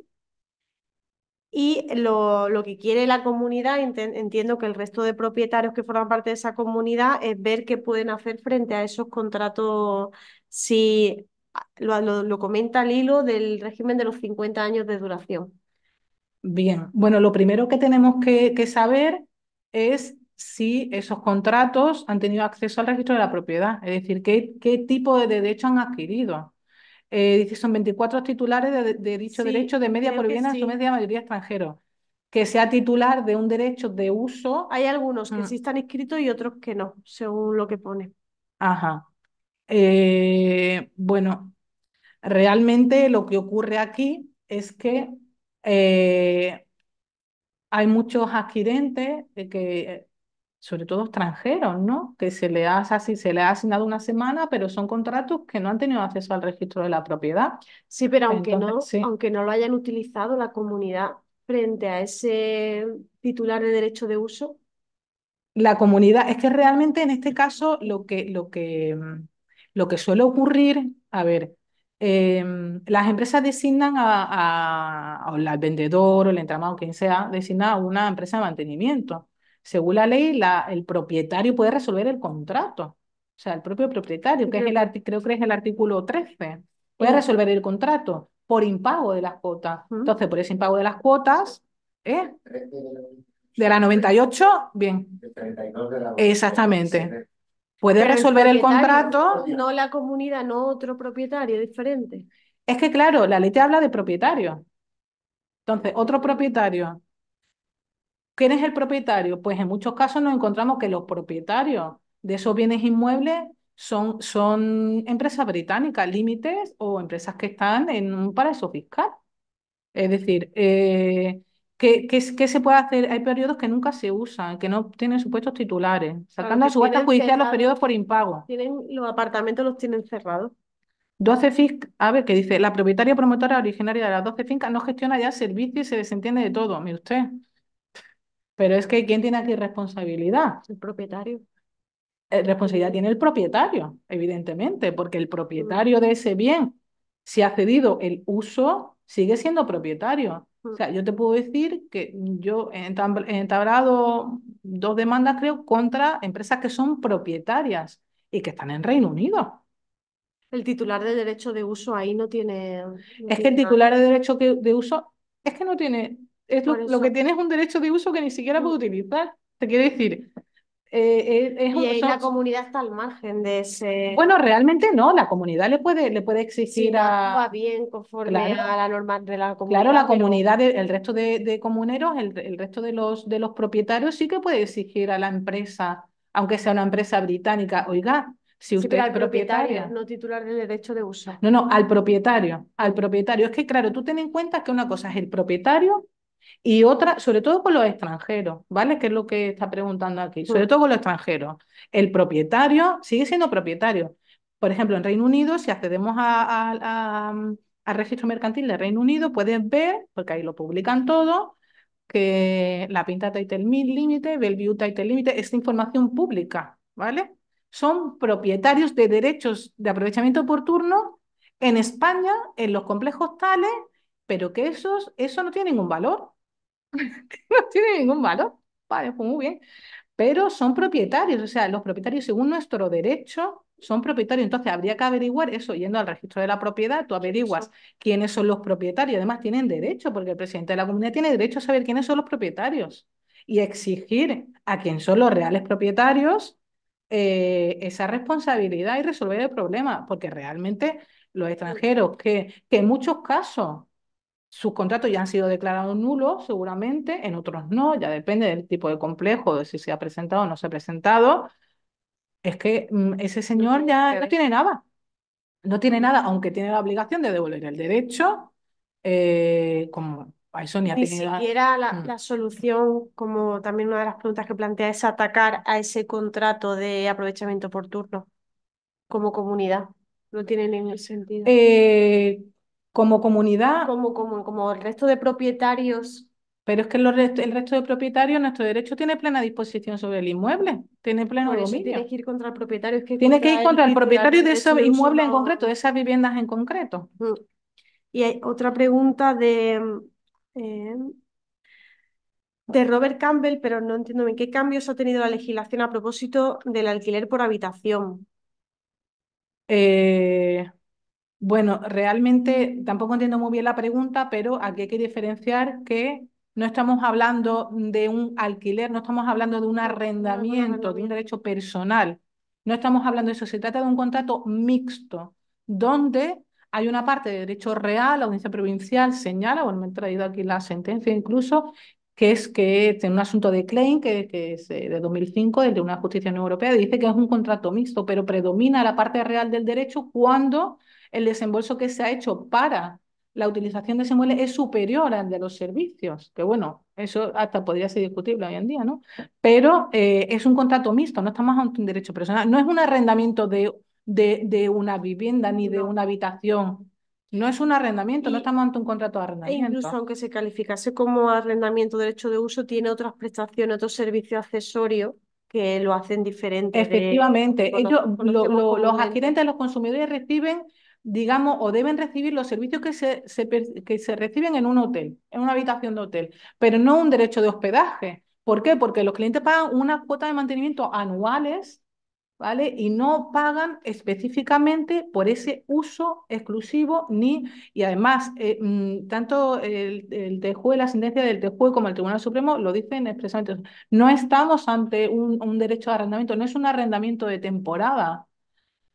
Y lo que quiere la comunidad, entiendo que el resto de propietarios que forman parte de esa comunidad, es ver qué pueden hacer frente a esos contratos, si lo comenta el hilo del régimen de los 50 años de duración. Bien, bueno, lo primero que tenemos que saber es si esos contratos han tenido acceso al registro de la propiedad, es decir, qué tipo de derecho han adquirido. Dice, son 24 titulares de dicho derecho Sí, de media creo por que vivienda, en su sí. media mayoría extranjeros. Que sea titular de un derecho de uso. Hay algunos que mm, sí están inscritos y otros que no, según lo que pone. Ajá. Bueno, realmente lo que ocurre aquí es que eh, hay muchos adquirentes sobre todo extranjeros, ¿no? Que se le ha asignado una semana, pero son contratos que no han tenido acceso al registro de la propiedad. Sí, pero Entonces, sí. aunque no lo hayan utilizado la comunidad frente a ese titular de derecho de uso. La comunidad, es que realmente en este caso lo que suele ocurrir, a ver, las empresas designan o el vendedor o el entramado, quien sea, designa a una empresa de mantenimiento. Según la ley, el propietario puede resolver el contrato. O sea, el propio propietario, Sí, que es pero creo que es el artículo 13, puede en- resolver el contrato por impago de las cuotas. ¿Mm? Entonces, por ese impago de las cuotas, ¿eh? De la 98, bien. Exactamente. Puede Pero el resolver el propietario, contrato. no la comunidad, no otro propietario diferente. Es que, claro, la ley te habla de propietario. Entonces, otro propietario. ¿Quién es el propietario? Pues en muchos casos nos encontramos que los propietarios de esos bienes inmuebles son empresas británicas, límites o empresas que están en un paraíso fiscal. Es decir, ¿qué se puede hacer? Hay periodos que nunca se usan, que no tienen supuestos titulares, Claro sacando a que subasta tienen judicial los periodos cerrados, por impago. los apartamentos los tienen cerrados. 12 fincas, a ver, que dice, la propietaria promotora originaria de las 12 fincas no gestiona ya servicios y se desentiende de todo, mire usted. Pero es que ¿quién tiene aquí responsabilidad? El propietario. responsabilidad tiene el propietario, evidentemente, porque el propietario de ese bien, si ha cedido el uso, sigue siendo propietario. O sea, yo te puedo decir que yo he entablado dos demandas, creo, contra empresas que son propietarias y que están en Reino Unido. El titular del derecho de uso ahí no Es que tiene el nada. titular de derecho de uso es que no tiene, es Por lo que eso. tiene es un derecho de uso que ni siquiera Mm. puede utilizar. Te quiero decir, Y ahí la comunidad está al margen de ese. bueno, realmente no, la comunidad le puede Si exigir no a, actúa bien conforme claro, a la norma de la claro, la comunidad, pero comunidad, el resto de comuneros, el resto de los propietarios sí que puede exigir a la empresa, aunque sea una empresa británica, oiga, si sí, usted pero es al propietario, propietaria. no titular del derecho de uso. No, no, al propietario, al Mm, propietario. Es que, claro, tú ten en cuenta que una cosa es el propietario y otra, sobre todo con los extranjeros, ¿vale? Que es lo que está preguntando aquí, sobre mm. todo con los extranjeros. El propietario sigue siendo propietario. Por ejemplo, en Reino Unido, si accedemos al registro mercantil de Reino Unido, puedes ver, porque ahí lo publican todo, que la Pinta Title Limited, Bellevue Title Limited, es información pública, ¿vale? Son propietarios de derechos de aprovechamiento por turno en España, en los complejos tales, pero que eso no tiene ningún valor. No tiene ningún valor. Vale, pues muy bien. Pero son propietarios, o sea, los propietarios, según nuestro derecho, son propietarios. Entonces, habría que averiguar eso, yendo al registro de la propiedad, tú averiguas Eso. quiénes son los propietarios. Además, tienen derecho, porque el presidente de la comunidad tiene derecho a saber quiénes son los propietarios y exigir a quien son los reales propietarios esa responsabilidad y resolver el problema, porque realmente los extranjeros, que en muchos casos sus contratos ya han sido declarados nulos, seguramente, en otros no, ya depende del tipo de complejo, de si se ha presentado o no se ha presentado. Es que ese No señor tiene nada ya que no ver. tiene nada, no tiene Mm. nada, aunque tiene la obligación de devolver el derecho, como a eso ni ha Ni tenido. siquiera Mm. la solución, como también una de las preguntas que plantea, es atacar a ese contrato de aprovechamiento por turno como comunidad. No tiene ningún sentido. Eh, Como comunidad, Como el resto de propietarios. pero es que el resto de propietarios, nuestro derecho tiene plena disposición sobre el inmueble, tiene pleno Por eso tienes dominio. que ir contra el propietario, es que Tiene que ir contra el contra el titular propietario del de ese derecho de uso inmueble en no. concreto, de esas viviendas en concreto. Mm. Y hay otra pregunta eh, de Robert Campbell, pero no entiendo bien qué cambios ha tenido la legislación a propósito del alquiler por habitación. Eh, Bueno, realmente tampoco entiendo muy bien la pregunta, pero aquí hay que diferenciar que no estamos hablando de un alquiler, no estamos hablando de un No es un arrendamiento, de un arrendamiento. derecho personal. No estamos hablando de eso, se trata de un contrato mixto, donde hay una parte de derecho real, la audiencia provincial señala, bueno, me he traído aquí la sentencia incluso, que es en un asunto de claim, que es de 2005, del Tribunal de Justicia de la Unión Europea, dice que es un contrato mixto, pero predomina la parte real del derecho cuando el desembolso que se ha hecho para la utilización de ese mueble es superior al de los servicios, que bueno, eso hasta podría ser discutible hoy en día, ¿no? Pero es un contrato mixto, no estamos ante un derecho personal, no es un arrendamiento de una vivienda ni de No. una habitación, no es un arrendamiento, no Y, estamos ante un contrato de e incluso arrendamiento. aunque se calificase como arrendamiento derecho de uso, tiene otras prestaciones, otros servicios accesorios que lo hacen diferente de lo que Efectivamente, conocemos los comúnmente. adquirentes, los consumidores reciben, digamos, o deben recibir los servicios que se reciben en un hotel, en una habitación de hotel, pero no un derecho de hospedaje. ¿Por qué? Porque los clientes pagan una cuota de mantenimiento anuales, ¿vale? Y no pagan específicamente por ese uso exclusivo y además, tanto el TJUE, la sentencia del TJUE como el Tribunal Supremo lo dicen expresamente. No estamos ante un derecho de arrendamiento, no es un arrendamiento de temporada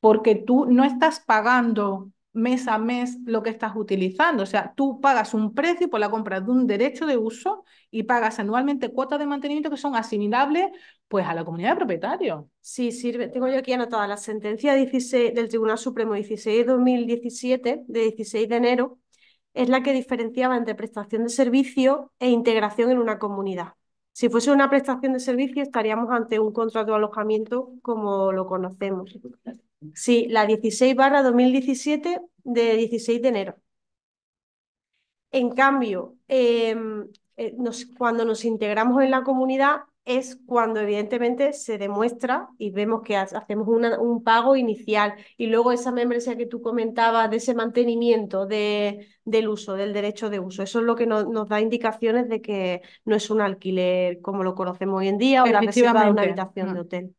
porque tú no estás pagando mes a mes lo que estás utilizando. O sea, tú pagas un precio por la compra de un derecho de uso y pagas anualmente cuotas de mantenimiento que son asimilables pues a la comunidad de propietarios. Sí, sirve. Tengo yo aquí anotada la sentencia 16 del Tribunal Supremo 16/2017, de 16 de enero, es la que diferenciaba entre prestación de servicio e integración en una comunidad. Si fuese una prestación de servicio, estaríamos ante un contrato de alojamiento como lo conocemos. Sí, la 16/2017 de 16 de enero. En cambio, cuando nos integramos en la comunidad, es cuando evidentemente se demuestra y vemos que hacemos un pago inicial y luego esa membresía que tú comentabas de ese mantenimiento del uso, del derecho de uso. Eso es lo que nos da indicaciones de que no es un alquiler como lo conocemos hoy en día o la reserva de una Efectivamente. habitación de hotel.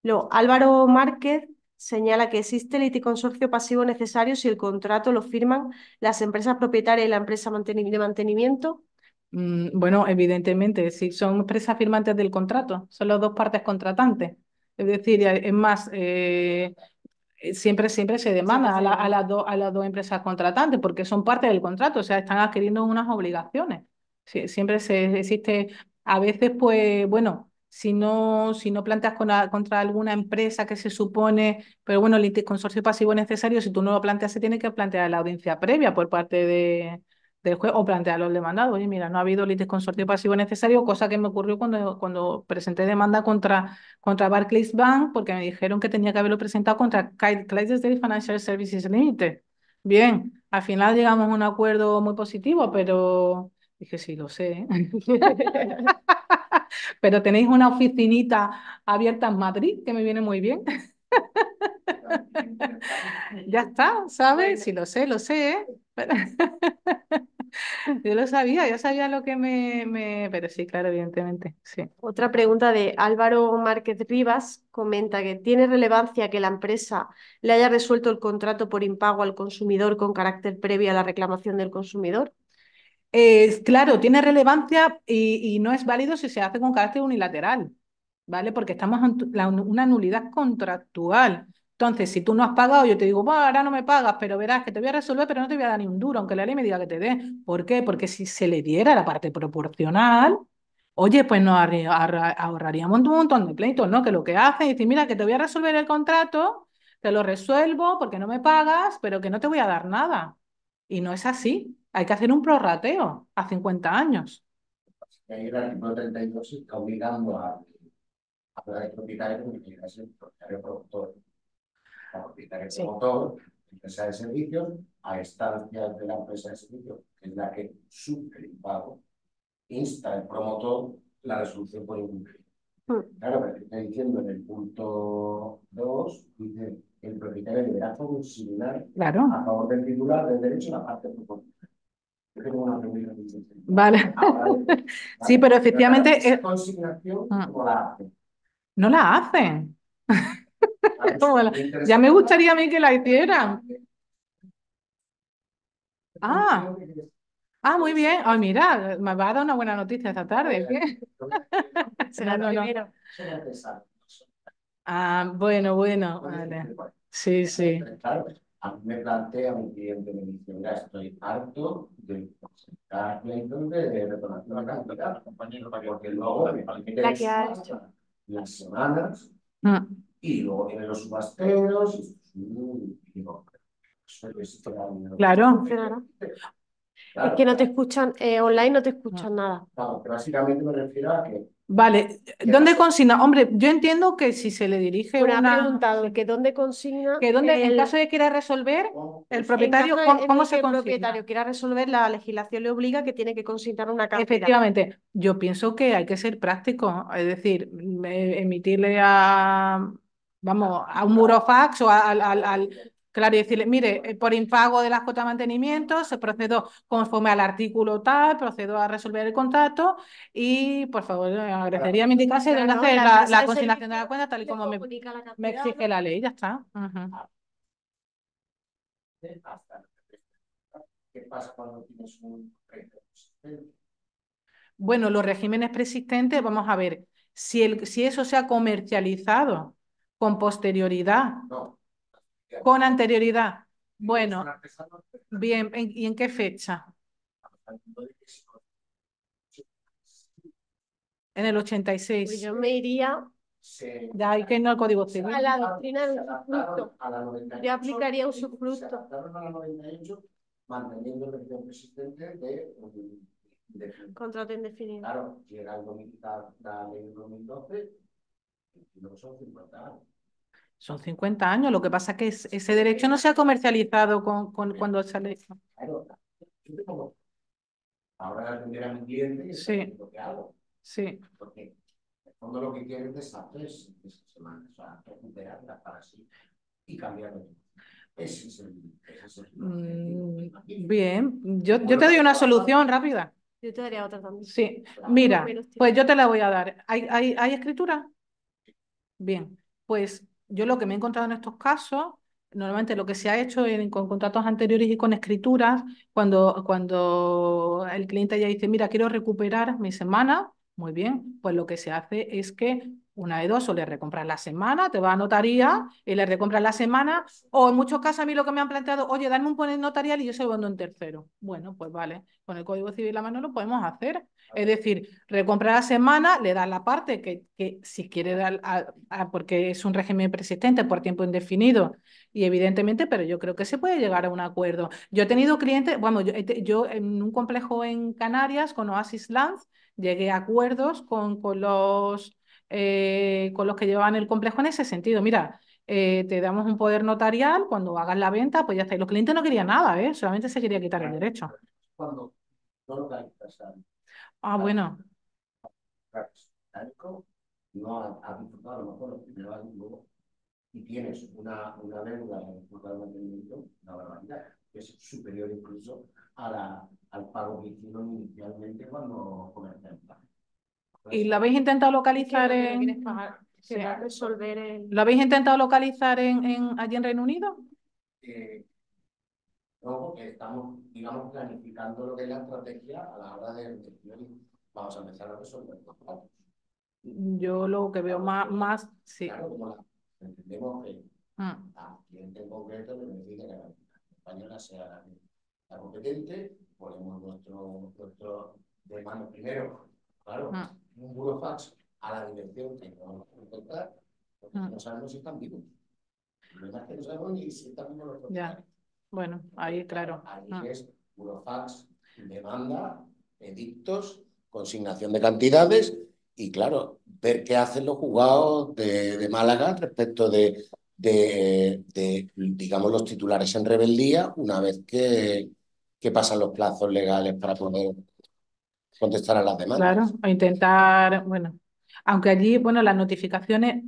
Luego, Álvaro Márquez señala que existe el liticonsorcio pasivo necesario si el contrato lo firman las empresas propietarias y la empresa de mantenimiento. Bueno, evidentemente, si son empresas firmantes del contrato, son las dos partes contratantes. Es decir, es más, siempre se demanda a las dos empresas contratantes porque son parte del contrato, o sea, están adquiriendo unas obligaciones. Siempre existe, a veces, pues, bueno, si no planteas contra alguna empresa que se supone, pero bueno, el consorcio pasivo necesario, si tú no lo planteas, se tiene que plantear la audiencia previa por parte del juez o plantear los demandados. Oye, mira, no ha habido consorcio pasivo necesario, cosa que me ocurrió cuando presenté demanda contra Barclays Bank, porque me dijeron que tenía que haberlo presentado contra Clydesdale Financial Services Limited. Bien, al final llegamos a un acuerdo muy positivo, pero dije, sí, lo sé, ¿eh? Pero tenéis una oficinita abierta en Madrid, que me viene muy bien. Ya está, ¿sabes? Sí, lo sé, ¿eh? Yo lo sabía, ya sabía lo que Pero sí, claro, evidentemente, sí. Otra pregunta de Álvaro Márquez Rivas comenta que tiene relevancia que la empresa le haya resuelto el contrato por impago al consumidor con carácter previo a la reclamación del consumidor. Claro, tiene relevancia y no es válido si se hace con carácter unilateral, ¿vale? Porque estamos ante una nulidad contractual. Entonces, si tú no has pagado, yo te digo, bueno, ahora no me pagas, pero verás que te voy a resolver, pero no te voy a dar ni un duro, aunque la ley me diga que te dé. ¿Por qué? Porque si se le diera la parte proporcional, oye, pues nos ahorraríamos un montón de pleitos, ¿no? Que lo que hacen es decir, mira, que te voy a resolver el contrato, te lo resuelvo porque no me pagas, pero que no te voy a dar nada. Y no es así. Hay que hacer un prorrateo a 50 años. Y ahí el artículo 32 está obligando a el propietario porque tiene que ser el propietario productor. El propietario promotor, empresa de servicios, a estancias de la empresa de servicios, que es la que sufre el pago, insta al promotor la resolución por incumplimiento. Claro, pero está diciendo en el punto 2, dice el propietario deberá consignar Claro. a favor del titular del derecho la parte proporcional. Yo tengo una pregunta. Vale. ¿Vale? Sí, pero efectivamente esa consignación no la hace. no la hacen. Claro, Ya me gustaría a mí que la hicieran. Ah, muy bien. Ay, mira, me va a dar una buena noticia esta tarde. ¿Qué? Será No, no. primero. Ah, bueno, vale. Sí, sí. Claro, a mí me plantea mi cliente, me dice, mira, estoy harto de presentar pleitos de reclamación de cantidad, compañero, porque luego me La que ha hecho. las semanas Mm. y luego vienen los subasteros y digo, Claro. Funcionará. Es que no te escuchan, online no te escuchan nada. Claro, que básicamente me refiero a que Vale, ¿dónde consigna? Hombre, yo entiendo que si se le dirige Bueno, ha una... preguntado que dónde consigna Que dónde, en caso de que quiera resolver, el en propietario, caso ¿cómo, en cómo el que se el consigna? propietario quiera resolver, la legislación le obliga que tiene que consignar una cantidad. Efectivamente, yo pienso que hay que ser práctico, es decir, emitirle vamos, a un burofax o claro, y decirle, mire, por impago de las cuotas de mantenimiento se procedo conforme al artículo tal, procedo a resolver el contrato y, por favor, agradecería me indicase dónde Claro, hacer la la empresa de consignación de la servicios cuenta tal y le como me comunica la cantidad, exige ¿no? la ley, ya está. Ujú. ¿qué pasa cuando tienes un régimen persistente? Bueno, los regímenes preexistentes, vamos a ver, si eso se ha comercializado con posterioridad, No. con anterioridad, bueno, bien, ¿y en qué fecha? En el Pues 86. yo me iría De ahí que no el Código Civil. a la doctrina del usufructo. A la 98, Yo aplicaría se usufructo. adaptaron a la 98 manteniendo el régimen persistente de Contrato indefinido. claro, llega el 2000, la ley del 2012 y luego son 50 años. Son 50 años, lo que pasa es que ese derecho no se ha comercializado cuando sale. Claro, yo tengo ahora atender a mi cliente y Sí, lo que hago. sí. Porque fondo lo que quiere es deshacer esa semana, o sea, recuperarla para sí y cambiarlo. Ese es el Bien, yo te doy una solución rápida. Yo te daría otra también. Sí, Claro. mira, Menos pues tiempo. yo te la voy a dar. ¿Hay escritura? Bien, pues yo lo que me he encontrado en estos casos, normalmente lo que se ha hecho con contratos anteriores y con escrituras, cuando el cliente ya dice, mira, quiero recuperar mi semana, muy bien, pues lo que se hace es que una de dos, o le recompras la semana, te va a notaría y le recompras la semana, o en muchos casos a mí lo que me han planteado, oye, dame un poder notarial y yo se lo vendo en tercero. Bueno, pues vale, con el Código Civil a la mano lo podemos hacer. Es decir, recompra la semana, le das la parte que si quiere dar, porque es un régimen persistente por tiempo indefinido y evidentemente, pero yo creo que se puede llegar a un acuerdo. Yo he tenido clientes, vamos, yo en un complejo en Canarias con Oasis Lands llegué a acuerdos con los que llevaban el complejo en ese sentido. Mira, te damos un poder notarial, cuando hagas la venta, pues ya está. Y los clientes no querían nada, ¿eh? Solamente se quería quitar el derecho. Cuando no localizas Ah, bueno. no has disfrutado a lo mejor los primeros años luego y tienes una deuda de mantenimiento, una barbaridad, que es superior incluso al pago que hicieron inicialmente cuando comercializaron. ¿Y lo habéis intentado localizar ¿Qué en... quieres pagar? Sí. Se va a resolver el... ¿Lo habéis intentado localizar allí en Reino Unido? No, porque estamos, digamos, planificando lo que es la estrategia a la hora de vamos a empezar a resolver los datos. Yo lo que veo más sí. Claro, como entendemos que la cliente en concreto le decide que la española sea la competente, ponemos nuestro de mano primero, claro, un burofax a la dirección que no vamos a encontrar, porque no sabemos si están vivos. La verdad es que no sabemos ni si están vivos los propietarios. Bueno, ahí claro. Ahí es burofax, demanda, edictos, consignación de cantidades y, claro, ver qué hacen los juzgados de Málaga respecto digamos, los titulares en rebeldía una vez que pasan los plazos legales para poder contestar a las demandas. Claro, a intentar, bueno, aunque allí, bueno, las notificaciones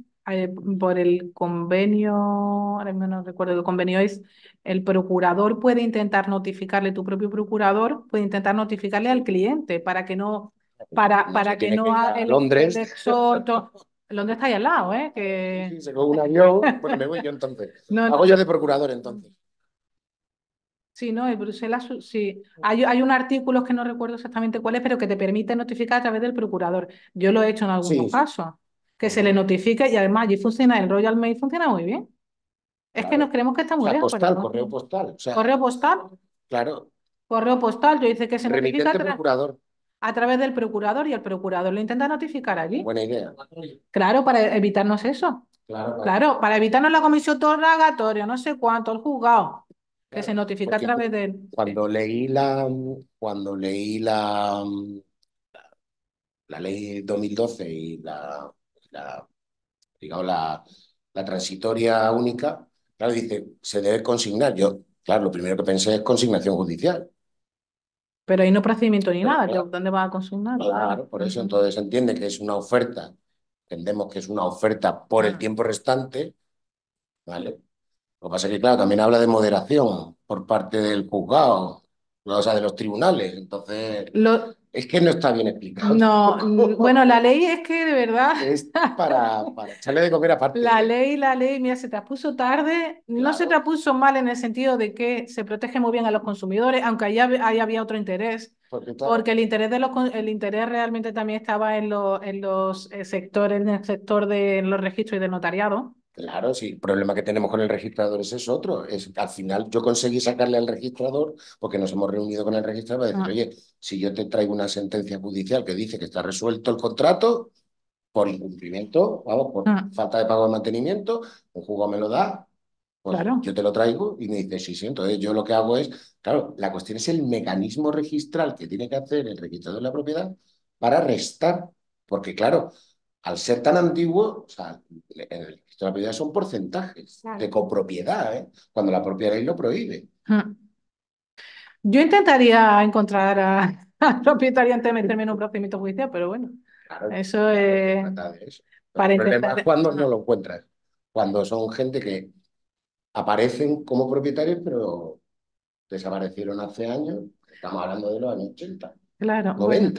por el convenio, ahora mismo no recuerdo, el convenio es, el procurador puede intentar notificarle, tu propio procurador puede intentar notificarle al cliente para que no, para que no haga Londres. el exhorto. Londres está ahí al lado, ¿eh? Que... Sí, se coge un avión, bueno, me voy yo entonces. No, Hago yo de procurador entonces. Sí, no, en Bruselas sí. Hay un artículo que no recuerdo exactamente cuál es, pero que te permite notificar a través del procurador. Yo lo he hecho en algunos casos, que se le notifique y además allí funciona, el Royal Mail funciona muy bien. Es que nos creemos que está muy lejos. Postal, ¿no? correo postal. O sea, Correo postal, claro. correo postal, yo dice que se notifica Remitente procurador. a través del procurador y el procurador lo intenta notificar allí. Buena idea. Claro, para evitarnos eso. Claro, para evitarnos la comisión rogatoria, no sé cuánto, el juzgado. Que se notifica a través del... Cuando leí la ley 2012 y digamos, la transitoria única, claro, dice, se debe consignar. Yo, claro, lo primero que pensé es consignación judicial. Pero hay no procedimiento ni nada, claro, ¿dónde va a consignar? Claro, por eso entonces se entiende que es una oferta, entendemos que es una oferta por el tiempo restante, ¿vale? Lo que pasa es que, claro, también habla de moderación por parte del juzgado, o sea, de los tribunales. Entonces, es que no está bien explicado. No, bueno, la ley es que de verdad... Es para echarle de comer aparte. La ley, mira, se traspuso tarde, no se traspuso mal en el sentido de que se protege muy bien a los consumidores, aunque ahí había otro interés, porque el interés realmente también estaba en los sectores, en el sector de los registros y del notariado. Claro, sí, el problema que tenemos con el registrador es otro. Es que al final yo conseguí sacarle al registrador, porque nos hemos reunido con el registrador para decir, oye, si yo te traigo una sentencia judicial que dice que está resuelto el contrato por incumplimiento, vamos, por falta de pago de mantenimiento, un juzgado me lo da, pues yo te lo traigo y me dice, sí, sí. Entonces yo lo que hago es, claro, la cuestión es el mecanismo registral que tiene que hacer el registrador de la propiedad para restar, porque claro, al ser tan antiguo, o sea, en el registro de la propiedad son porcentajes de copropiedad, ¿eh? Cuando la propia ley lo prohíbe. Yo intentaría encontrar al propietario antes de meterme en un procedimiento judicial, pero bueno. Claro, Eso es se trata de eso. para El problema intentar... es cuando no lo encuentras. Cuando son gente que aparecen como propietarios, pero desaparecieron hace años. Estamos hablando de los años 80, Claro, bueno.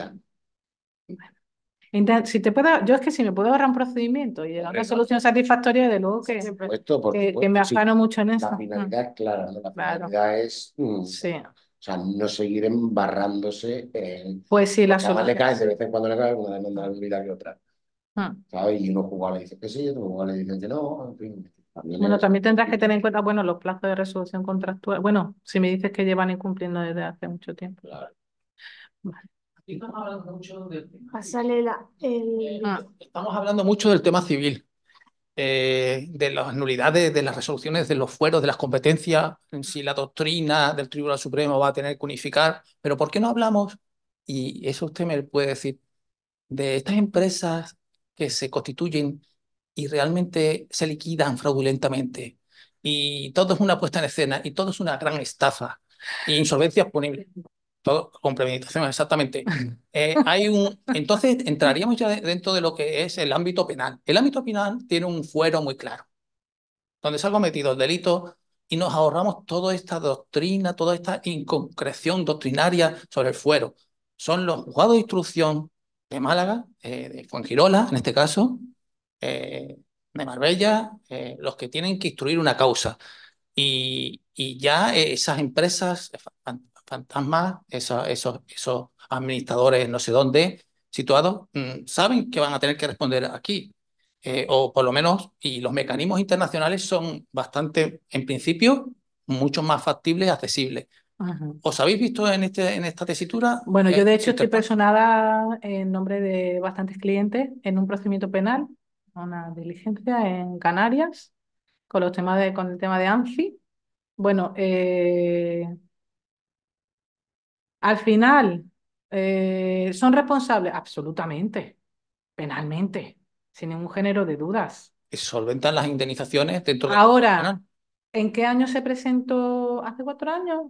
90. Si te puedo, yo es que si me puedo ahorrar un procedimiento y llegar a una solución satisfactoria, de luego Por supuesto, por que me supuesto. Sí, afano mucho en eso. la finalidad es clara, ¿no? La Claro, finalidad es sí. o sea, no seguir embarrándose en... Pues sí, la Porque además le solución. cae, de vez en cuando le cae una demanda de vida que otra, Mm. ¿sabes? Y unos jugadores le dicen que sí, otros jugadores le dicen que no, en fin. También Bueno, es... también tendrás que tener en cuenta, bueno, los plazos de resolución contractual. Bueno, si me dices que llevan incumpliendo desde hace mucho tiempo. Claro. Vale. Aquí estamos hablando mucho del tema. Pásale el... Estamos hablando mucho del tema civil, de las nulidades, de las resoluciones, de los fueros, de las competencias, en si la doctrina del Tribunal Supremo va a tener que unificar, pero ¿por qué no hablamos? Y eso usted me puede decir, de estas empresas que se constituyen y realmente se liquidan fraudulentamente. Y todo es una puesta en escena y todo es una gran estafa. Y insolvencias punibles. Todo con premeditación, exactamente. Entonces entraríamos ya dentro de lo que es el ámbito penal. El ámbito penal tiene un fuero muy claro, donde se ha cometido el delito y nos ahorramos toda esta doctrina, toda esta inconcreción doctrinaria sobre el fuero. Son los juzgados de instrucción de Málaga, de Fuengirola, en este caso, de Marbella, los que tienen que instruir una causa. Y ya esas empresas fantasmas, esos administradores no sé dónde situados, saben que van a tener que responder aquí. O por lo menos, y los mecanismos internacionales son bastante, en principio, mucho más factibles y accesibles. Ajá. ¿Os habéis visto en esta tesitura? Bueno, yo de hecho estoy Interpol. personada en nombre de bastantes clientes en un procedimiento penal, una diligencia en Canarias, con con el tema de ANFI. Bueno, al final, ¿son responsables? Absolutamente, penalmente, sin ningún género de dudas. Que solventan las indemnizaciones dentro del Ahora, penal. ¿en qué año se presentó? ¿Hace 4 años?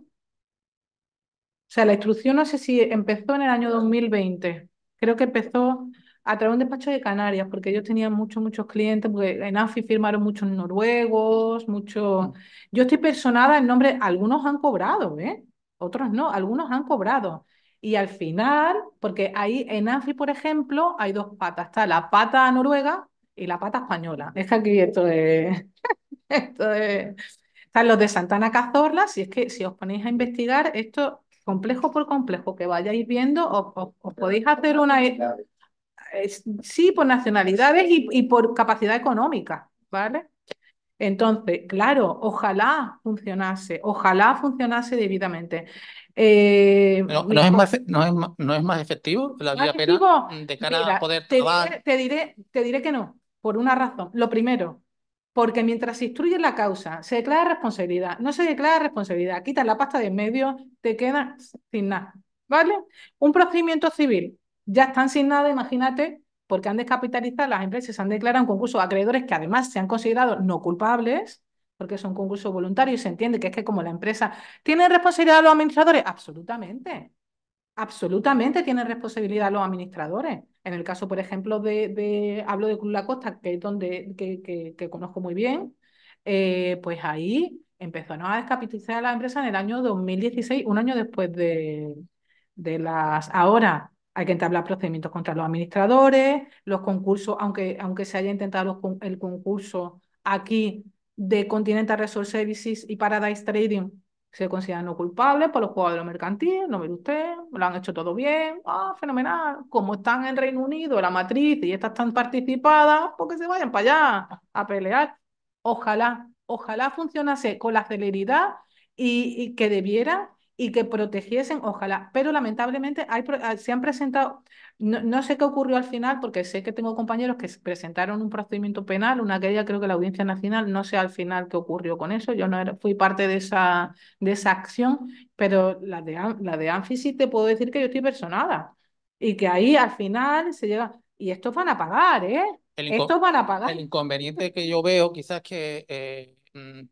O sea, la instrucción no sé si empezó en el año 2020. Creo que empezó a través de un despacho de Canarias, porque ellos tenían muchos clientes, porque en ANFI firmaron muchos noruegos, muchos... Yo estoy personada en nombre, algunos han cobrado, ¿eh? Otros no, algunos han cobrado. Y al final, porque ahí en ANFI, por ejemplo, hay dos patas. Está la pata noruega y la pata española. Es que aquí esto es... Esto es... Están los de Santana Cazorla, si es que si os ponéis a investigar esto complejo por complejo que vayáis viendo, os podéis hacer una... sí, por nacionalidades y por capacidad económica, ¿vale? Entonces, claro, ojalá funcionase debidamente. No es más efectivo la ¿Más vía penal efectivo? de cara a Mira, poder trabar. te diré que no, por una razón. Lo primero, porque mientras se instruye la causa, se declara responsabilidad, no se declara responsabilidad, quitas la pasta de en medio, te quedas sin nada, ¿vale? Un procedimiento civil, ya están sin nada, imagínate, porque han descapitalizado las empresas, se han declarado un concurso de acreedores que además se han considerado no culpables, porque son concursos voluntarios y se entiende que es que como la empresa tiene responsabilidad los administradores, absolutamente. Absolutamente tienen responsabilidad los administradores. En el caso, por ejemplo, hablo de Cruz La Costa, que es donde que conozco muy bien, pues ahí empezó a descapitalizar la empresa en el año 2016, un año después de las... Ahora hay que entablar procedimientos contra los administradores, los concursos, aunque se haya intentado el concurso aquí de Continental Resort Services y Paradise Trading, se consideran no culpables por los jugadores mercantiles, no mire usted, lo han hecho todo bien, fenomenal. Como están en Reino Unido, la matriz y estas están participadas, pues que se vayan para allá a pelear. Ojalá funcionase con la celeridad y que debiera y que protegiesen, ojalá. Pero lamentablemente se han presentado, no sé qué ocurrió al final, porque sé que tengo compañeros que presentaron un procedimiento penal, una que ella creo que la Audiencia Nacional, no sé al final qué ocurrió con eso, yo no fui parte de esa acción, pero la de Anfi sí te puedo decir que yo estoy personada y que ahí al final se llega, y estos van a pagar, ¿eh? Estos van a pagar. El inconveniente que yo veo quizás es que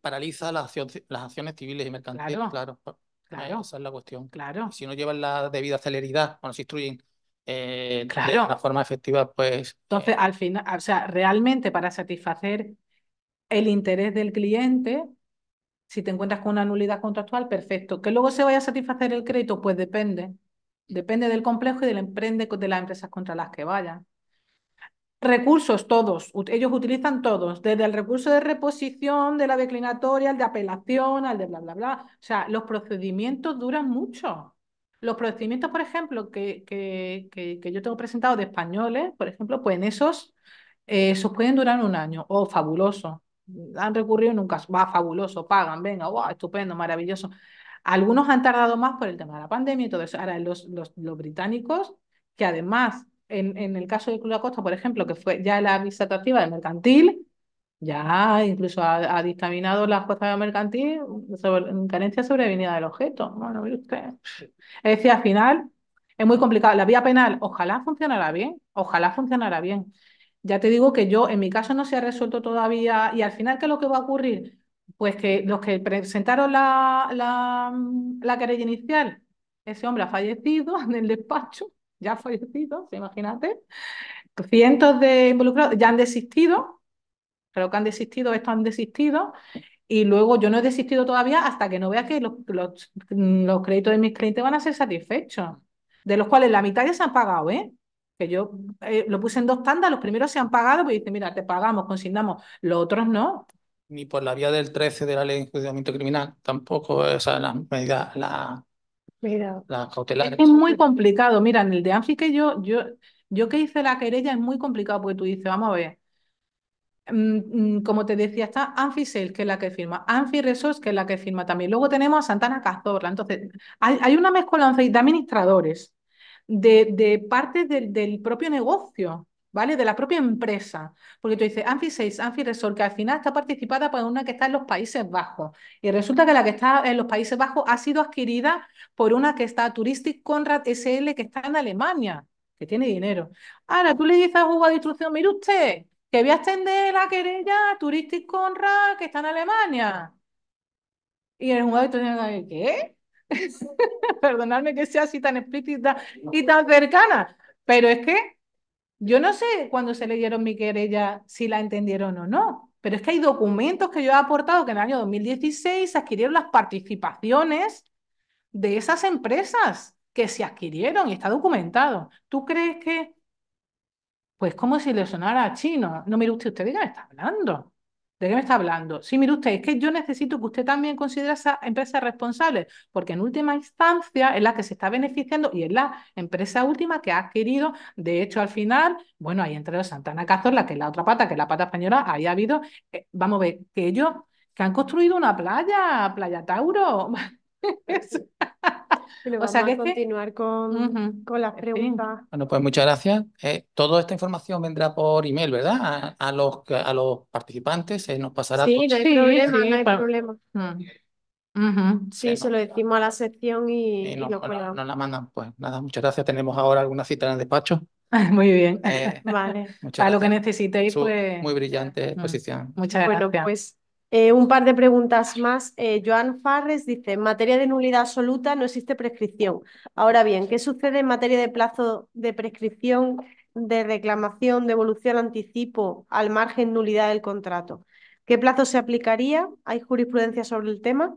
paraliza las acciones civiles y mercantiles, Claro, claro. claro, Esa es la cuestión. claro. Si no llevan la debida celeridad cuando se instruyen de Claro. una forma efectiva, pues Entonces, al final, o sea, realmente para satisfacer el interés del cliente, si te encuentras con una nulidad contractual, perfecto. Que luego se vaya a satisfacer el crédito, pues depende. Depende del complejo y de las empresas contra las que vayan. Recursos todos, ellos utilizan todos, desde el recurso de reposición, de la declinatoria, al de apelación, al de bla, bla, bla. O sea, los procedimientos duran mucho. Los procedimientos, por ejemplo, que yo tengo presentado de españoles, por ejemplo, pues en esos pueden durar un año. Oh, fabuloso. Han recurrido nunca. Va, fabuloso, pagan, venga, wow, estupendo, maravilloso. Algunos han tardado más por el tema de la pandemia y todo eso. Ahora, los británicos, que además, en el caso de Club Acosta, por ejemplo, que fue ya la visa atractiva de mercantil, ya incluso ha dictaminado la jueza mercantil en carencia sobrevenida del objeto. Bueno, mire usted. Es decir, al final es muy complicado. La vía penal, ojalá funcionara bien. Ya te digo que yo, en mi caso, no se ha resuelto todavía. Y al final, ¿qué es lo que va a ocurrir? Pues que los que presentaron la querella inicial, ese hombre ha fallecido en el despacho, ya ha fallecido, imagínate. Cientos de involucrados ya han desistido, creo que han desistido, estos han desistido, y luego yo no he desistido todavía hasta que no vea que los créditos de mis clientes van a ser satisfechos, de los cuales la mitad ya se han pagado, ¿eh? Que yo lo puse en dos tandas, los primeros se han pagado, pues dice, mira, te pagamos, consignamos, los otros no. ni por la vía del 13 de la ley de enjuiciamiento criminal, tampoco, o sea, las medidas, Mira, las Es cautelares. que es muy complicado. Mira, en el de Anfi que yo que hice la querella es muy complicado porque tú dices, vamos a ver, como te decía, está AnfiSales, que es la que firma, AnfiResource, que es la que firma también. Luego tenemos a Santana Cazorla. Entonces, hay una mezcolanza de administradores, de partes del propio negocio, ¿vale? De la propia empresa. Porque tú dices, AnfiSales, AnfiResource, que al final está participada por una que está en los Países Bajos. Y resulta que la que está en los Países Bajos ha sido adquirida por una que está Touristic Conrad SL, que está en Alemania, que tiene dinero. Ahora, tú le dices a Hugo de Instrucción, mire usted, que voy a extender la querella a Touristic Conrad, que está en Alemania. Y el jugador dice, ¿qué? Perdonadme que sea así tan explícita y tan cercana, pero es que yo no sé cuando se leyeron mi querella si la entendieron o no, pero es que hay documentos que yo he aportado que en el año 2016 se adquirieron las participaciones de esas empresas que se adquirieron y está documentado. ¿Tú crees que pues como si le sonara a chino? No, mire usted, ¿de qué me está hablando? ¿De qué me está hablando? Sí, mire usted, es que yo necesito que usted también considere esa empresa responsable, porque en última instancia es la que se está beneficiando y es la empresa última que ha adquirido. De hecho, al final, bueno, ahí entre los Santana Cazorla, que es la otra pata, que es la pata española, ahí ha habido, vamos a ver, que ellos que han construido una playa, Playa Tauro. le O sea vamos que a es que, continuar ujú, con las en fin. preguntas. Bueno, pues muchas gracias. Toda esta información vendrá por email, ¿verdad? A los participantes se nos pasará todo Sí, no hay Sí, problema, no sí, hay problema. mm, ujú. Sí, se lo decimos a la sección y y lo nos cuelgan. la mandan. Pues nada, muchas gracias. Tenemos ahora alguna cita en el despacho. Muy bien. Vale. Muchas Para lo que gracias. necesitéis, Su pues, muy brillante mm, exposición. muchas Bueno, gracias. pues un par de preguntas más. Joan Farres dice, en materia de nulidad absoluta no existe prescripción. Ahora bien, ¿qué sucede en materia de plazo de prescripción, de reclamación, devolución, anticipo, al margen nulidad del contrato? ¿Qué plazo se aplicaría? ¿Hay jurisprudencia sobre el tema?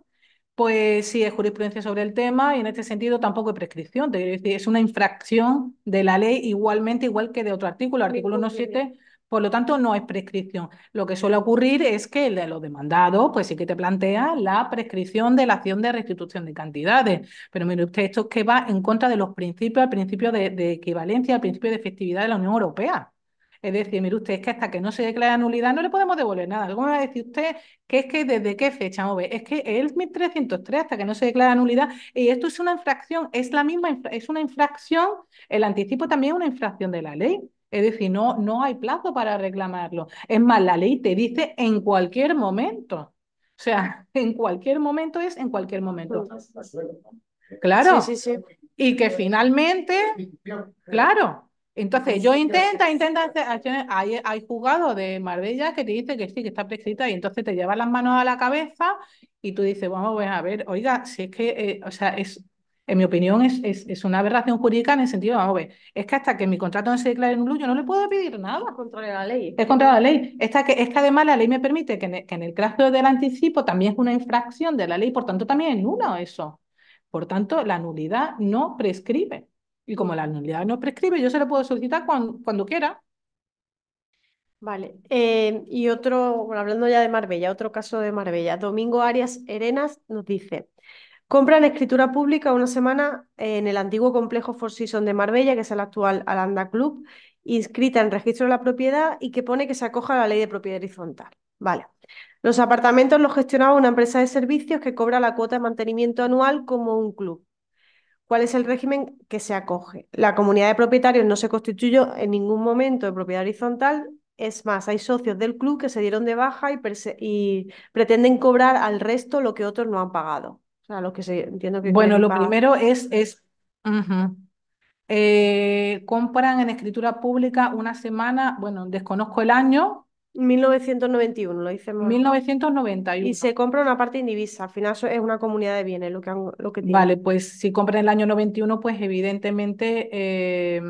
Pues sí, es jurisprudencia sobre el tema y en este sentido tampoco hay prescripción. Te quiero decir, es una infracción de la ley igualmente, igual que de otro artículo, artículo 1.7, por lo tanto no hay prescripción. Lo que suele ocurrir es que el de los demandados, pues sí que te plantea la prescripción de la acción de restitución de cantidades. Pero mire usted, esto es que va en contra de los principios, el principio de equivalencia, el principio de efectividad de la Unión Europea. Es decir, mire usted, es que hasta que no se declara nulidad no le podemos devolver nada. ¿Cómo me va a decir usted que es que desde qué fecha? Vamos a ver, es que es 1303 hasta que no se declara nulidad y esto es una infracción, es la misma, es una infracción, el anticipo también es una infracción de la ley. Es decir, no hay plazo para reclamarlo. Es más, la ley te dice en cualquier momento. O sea, en cualquier momento es en cualquier momento. Sí, Claro. sí, sí. Y que finalmente, claro. Entonces, yo intenta hacer, hay jugados de Marbella que te dice que sí, que está prescrita, y entonces te llevas las manos a la cabeza y tú dices, vamos a ver, oiga, si es que, o sea, En mi opinión, es una aberración jurídica en el sentido, vamos a ver, es que hasta que mi contrato no se declare nulo, yo no le puedo pedir nada. Contra la ley. Es contra la ley. Es que además la ley me permite que en el caso del anticipo también es una infracción de la ley, por tanto también es nulo eso. Por tanto, la nulidad no prescribe. Y como la nulidad no prescribe, yo se lo puedo solicitar cuando quiera. Vale. Y otro, bueno, hablando ya de Marbella, otro caso de Marbella. Domingo Arias Arenas nos dice: compran escritura pública una semana en el antiguo complejo Four Seasons de Marbella, que es el actual Alhambra Club, inscrita en registro de la propiedad y que pone que se acoja a la ley de propiedad horizontal. Vale. Los apartamentos los gestionaba una empresa de servicios que cobra la cuota de mantenimiento anual como un club. ¿Cuál es el régimen que se acoge? La comunidad de propietarios no se constituyó en ningún momento de propiedad horizontal. Es más, hay socios del club que se dieron de baja y pretenden cobrar al resto lo que otros no han pagado. O sea, los que entiendo que Bueno, quieren lo pagar. primero ujú. Compran en escritura pública una semana, bueno, desconozco el año, 1991, lo dice más. Y 1991. se compra una parte indivisa. Al final eso es una comunidad de bienes lo que tiene. Vale, pues si compran el año 91, pues evidentemente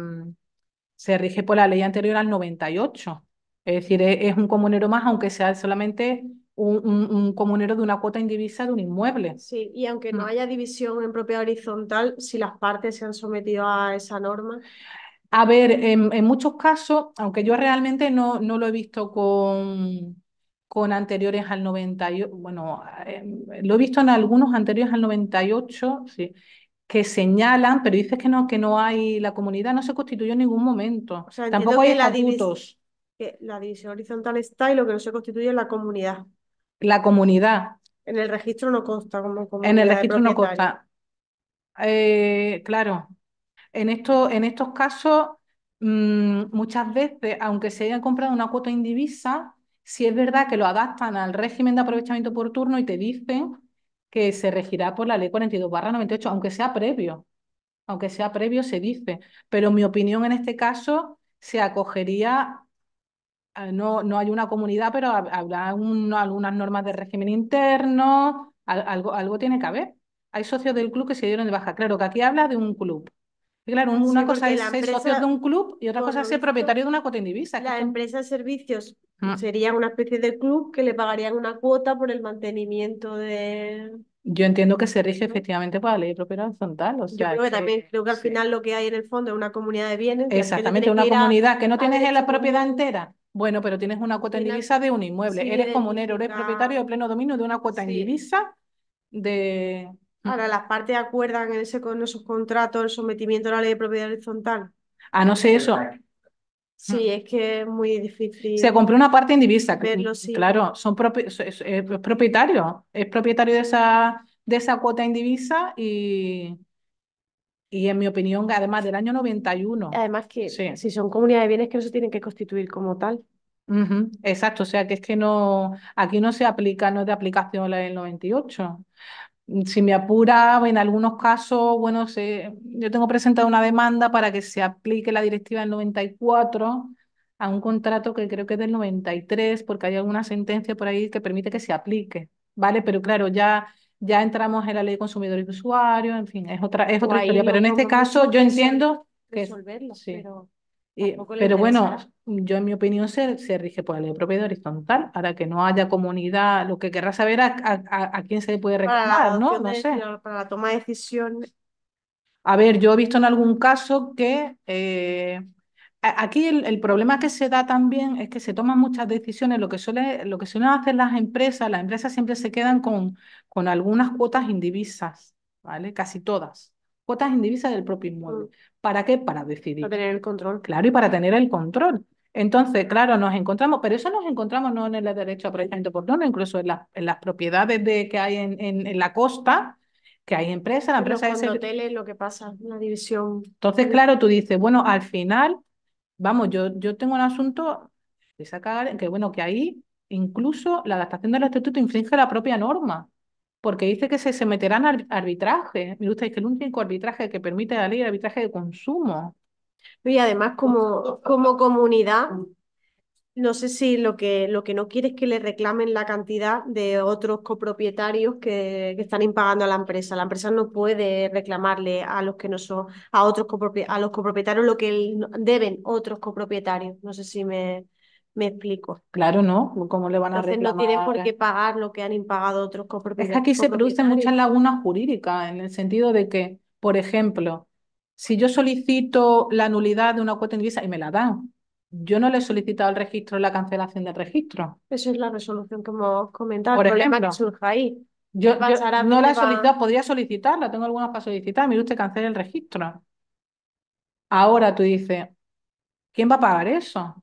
se rige por la ley anterior al 98. Es decir, es un comunero más, aunque sea solamente un comunero de una cuota indivisa de un inmueble. Sí, y aunque no haya división en propiedad horizontal, si las partes se han sometido a esa norma. A ver, en muchos casos, aunque yo realmente no lo he visto con anteriores al 98, bueno, lo he visto en algunos anteriores al 98, sí, que señalan, pero dices que no hay, la comunidad no se constituyó en ningún momento, O sea, entiendo tampoco hay que estatutos. que la división horizontal está y lo que no se constituye es la comunidad. La comunidad En el registro no consta como en el comunidad de registro no propietarios. consta. Claro, en estos casos, muchas veces, aunque se hayan comprado una cuota indivisa, sí es verdad que lo adaptan al régimen de aprovechamiento por turno y te dicen que se regirá por la ley 42/98, aunque sea previo se dice, pero mi opinión en este caso se acogería, no hay una comunidad, pero habrá algunas normas de régimen interno, algo tiene que haber. Hay socios del club que se dieron de baja. Claro que aquí habla de un club. Y claro, Sí, una cosa porque es la ser socios de empresa, un club y otra por cosa es lo ser visto, propietario de una cuota indivisa. la empresa de servicios Mm. sería una especie de club que le pagarían una cuota por el mantenimiento de... Yo entiendo que se rige ¿no? efectivamente por la ley de propiedad horizontal, o Yo sea, creo que también, creo que al sí. final lo que hay en el fondo es una comunidad de bienes y aquello Exactamente, tiene que una ir comunidad que no a tienes en la derecho propiedad común, entera. Bueno, pero tienes una cuota tiene, indivisa de un inmueble. sí, Eres comunero, eres identificar, propietario de pleno dominio de una cuota sí. indivisa de... Ahora, las partes acuerdan con esos contratos el sometimiento a la ley de propiedad horizontal. Ah, no sé eso. Sí, es que es muy Se difícil compró una parte indivisa, verlo, sí. claro, es propietario de esa cuota indivisa y en mi opinión, además del año 91. Además que Sí. si son comunidades de bienes que no se tienen que constituir como tal. Ujú, exacto, o sea que es que no, aquí no se aplica, no es de aplicación la del 98. Si me apura, en algunos casos, bueno, yo tengo presentada una demanda para que se aplique la directiva del 94 a un contrato que creo que es del 93, porque hay alguna sentencia por ahí que permite que se aplique, ¿vale? Pero claro, ya entramos en la ley de consumidor y usuario, en fin, es O otra ahí historia. Pero lo en este caso mucho yo entiendo que resolverlo, sí. pero Y- tampoco le pero bueno, interesará. yo en mi opinión se rige por la ley de propiedad horizontal, para que no haya comunidad, lo que querrá saber a quién se le puede Para la reclamar, ¿no? adopción No sé. para la toma de decisión, A ver, yo he visto en algún caso que aquí el problema que se da también es que se toman muchas decisiones. Lo que suelen hacer las empresas siempre se quedan con algunas cuotas indivisas, ¿vale? Casi todas. Cuotas indivisas del propio inmueble. ¿Para qué? Para para decidir. tener el control. Claro, y para tener el control. Entonces, claro, nos encontramos, pero eso nos encontramos no en el derecho a aprovechamiento oportuno, incluso en las propiedades que hay en la costa, que hay empresas, la En los empresa de condoteles lo que pasa, la división. entonces, claro, tú dices, bueno, al final, vamos, yo tengo un asunto de sacar, que bueno, que ahí incluso la adaptación del estatuto infringe la propia norma, porque dice que se meterán arbitraje. Mire usted, que el único arbitraje que permite la ley es el arbitraje de consumo. Y además como comunidad, No sé si lo que no quiere es que le reclamen la cantidad de otros copropietarios que están impagando a la empresa. La empresa no puede reclamarle a los que no son, a otros a los copropietarios lo que deben otros copropietarios. No sé si me explico. Claro, ¿no? ¿Cómo le van a Entonces no tienen por reclamar? qué pagar lo que han impagado otros Es que aquí se producen muchas copropietarios. lagunas jurídicas, en el sentido de que, por ejemplo, si yo solicito la nulidad de una cuota indivisa y me la dan, yo no le he solicitado al registro la cancelación del registro. Esa es la resolución que hemos comentado. El Por problema que ejemplo, surge ahí. ¿Qué yo pasará? no la ¿Dónde he va? solicitado, podría solicitarla, tengo algunas para solicitar, mire usted, cancele el registro. Ahora tú dices, ¿quién va a pagar eso?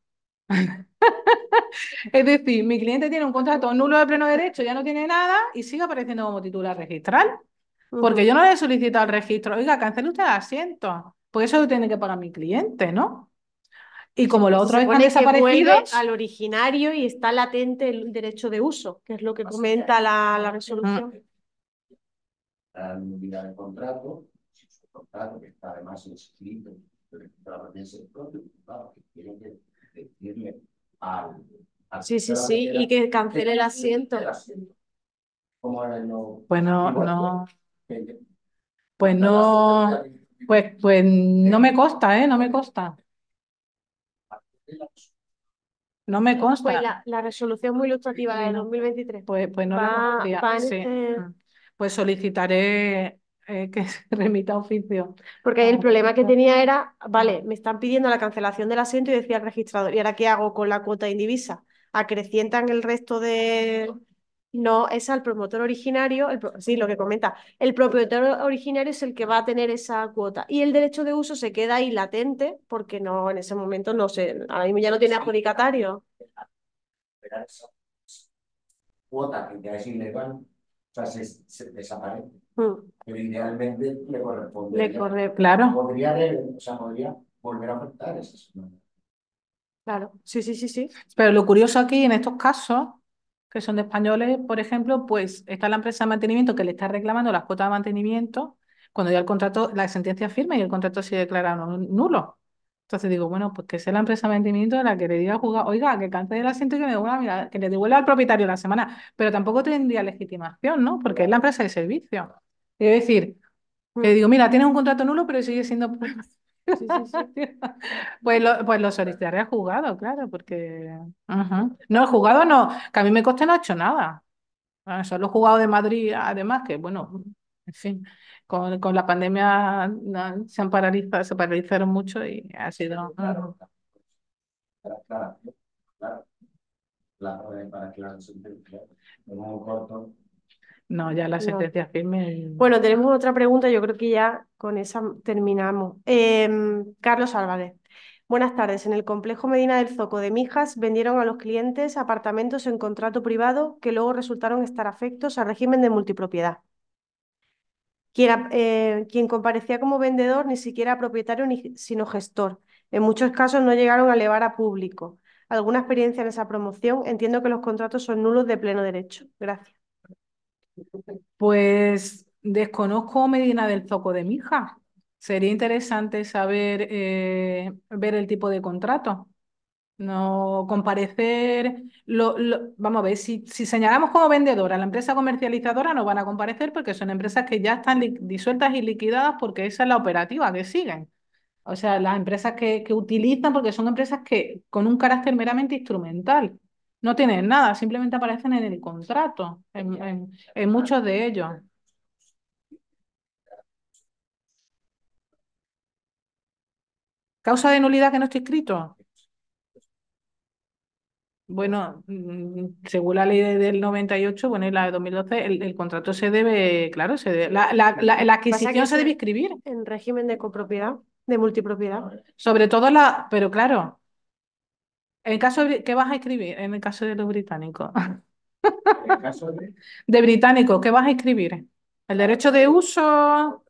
Es decir, mi cliente tiene un contrato nulo de pleno derecho, ya no tiene nada y sigue apareciendo como titular registral. Porque Ujú. yo no le he solicitado el registro. Oiga, cancele usted el asiento. Porque eso lo tiene que pagar mi cliente, ¿no? Y Sí, como los si se otros están supone que vuelve desaparecidos, al originario y está latente el derecho de uso, que es lo que comenta la resolución. La nulidad del contrato, si su contrato que está además inscrito, pero es el propio juzgado que tiene que decirle al Sí, sí, sí, y que cancele el asiento. como no, pues no, igual no, que pues no, pues no me consta, ¿eh? No me consta. No me Pues consta. la resolución muy ilustrativa, la de 2023, Pues no la conocía. va en Sí. este... Pues solicitaré que se remita oficio. Porque el problema que tenía era, vale, me están pidiendo la cancelación del asiento y decía el registrador, ¿y ahora qué hago con la cuota indivisa? ¿Acrecientan el resto de...? No, es al promotor originario, sí, lo que comenta, el propietario originario es el que va a tener esa cuota y el derecho de uso se queda ahí latente porque no, en ese momento no sé, ahora mismo ya no tiene adjudicatario. esperar esa cuota que ya es ilegal, o sea, se desaparece. Pero idealmente le Le correspondería, corre, Claro. o sea, podría volver a afectar esa semana. claro, sí, sí, sí, sí. Pero lo curioso aquí en estos casos, que son de españoles, por ejemplo, pues está la empresa de mantenimiento que le está reclamando las cuotas de mantenimiento cuando ya el contrato, la sentencia firme y el contrato se declara nulo. Entonces digo, bueno, pues que sea la empresa de mantenimiento la que le diga al juzgado, oiga, que cancele el asiento y que me devuelva, mira, que le devuelva al propietario la semana. Pero tampoco tendría legitimación, ¿no? Porque es la empresa de servicio. Es decir, que digo, mira, tienes un contrato nulo, pero sigue siendo... Sí, sí, sí. Pues lo solicitaré al juzgado, claro, porque... Ujú. No, el juzgado no, que a mí me coste no ha hecho nada. Son los juzgados de Madrid, además, que bueno, en fin, con la pandemia se paralizaron mucho y ha sido... Claro, claro, claro, para que la sentencia, en un corto. No, ya la No. sentencia firme... Bueno, tenemos otra pregunta, yo creo que ya con esa terminamos. Carlos Álvarez. Buenas tardes. En el complejo Medina del Zoco de Mijas vendieron a los clientes apartamentos en contrato privado que luego resultaron estar afectos al régimen de multipropiedad. Quien comparecía como vendedor ni siquiera propietario sino gestor. En muchos casos no llegaron a elevar a público. ¿Alguna experiencia en esa promoción? Entiendo que los contratos son nulos de pleno derecho. Gracias. Pues desconozco Medina del Zoco de Mija. Sería interesante saber, ver el tipo de contrato. No comparecer, vamos a ver, si señalamos como vendedora a la empresa comercializadora, no van a comparecer porque son empresas que ya están disueltas y liquidadas porque esa es la operativa que siguen. O sea, las empresas que utilizan, porque son empresas que con un carácter meramente instrumental, no tienen nada, simplemente aparecen en el contrato, en muchos de ellos. ¿Causa de nulidad que no esté escrito? Bueno, según la ley del 98, bueno, y la de 2012, el contrato se debe, claro, la Pasa que adquisición se eso debe es inscribir. en régimen de copropiedad, de multipropiedad. Sobre todo pero claro, en caso ¿qué vas a escribir en el caso de los británicos? En el caso de De británicos, ¿qué vas a escribir? El derecho de uso,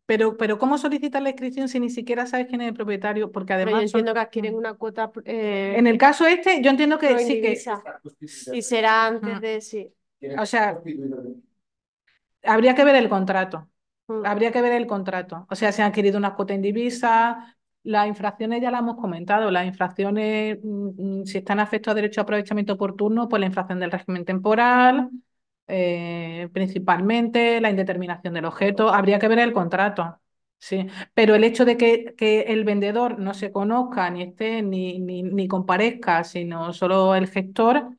pero ¿cómo solicitas la inscripción si ni siquiera sabes quién es el propietario? Porque Pero yo además entiendo que adquieren una cuota en el caso este, yo entiendo que no sí que, indivisa y será antes de sí. o sea, habría que ver el contrato. Mm. Habría que ver el contrato. O sea, si han adquirido una cuota indivisa, Las infracciones ya las hemos comentado. Las infracciones, si están afectos a derecho a aprovechamiento por turno, pues la infracción del régimen temporal, principalmente la indeterminación del objeto. Habría que ver el contrato. Sí, pero el hecho de que el vendedor no se conozca, ni esté, ni comparezca, sino solo el gestor,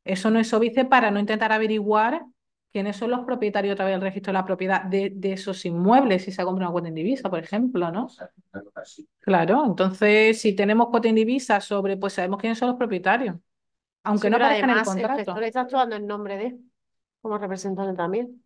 eso no es óbice para no intentar averiguar quiénes son los propietarios a través del registro de la propiedad de esos inmuebles, si se ha comprado una cuota en divisa, por ejemplo, ¿no? Claro, entonces si tenemos cuota en divisa sobre, pues sabemos quiénes son los propietarios, aunque Sí, no pero aparezca en el además el gestor contrato. está actuando en nombre de, como representante también.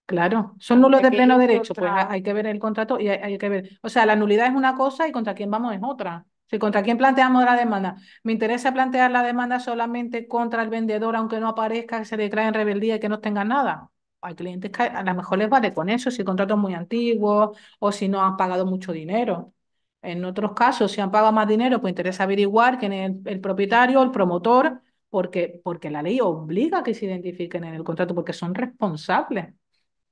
Claro, son nulos Habría de que pleno ir derecho, pues contra... hay que ver el contrato y hay que ver. O sea, la nulidad es una cosa y contra quién vamos es otra. Si contra quién planteamos la demanda. Me interesa plantear la demanda solamente contra el vendedor, aunque no aparezca, que se declare en rebeldía y que no tenga nada. Hay clientes que a lo mejor les vale con eso, si el contrato es muy antiguo o si no han pagado mucho dinero. En otros casos, si han pagado más dinero, pues interesa averiguar quién es el propietario, el promotor, porque la ley obliga a que se identifiquen en el contrato, porque son responsables.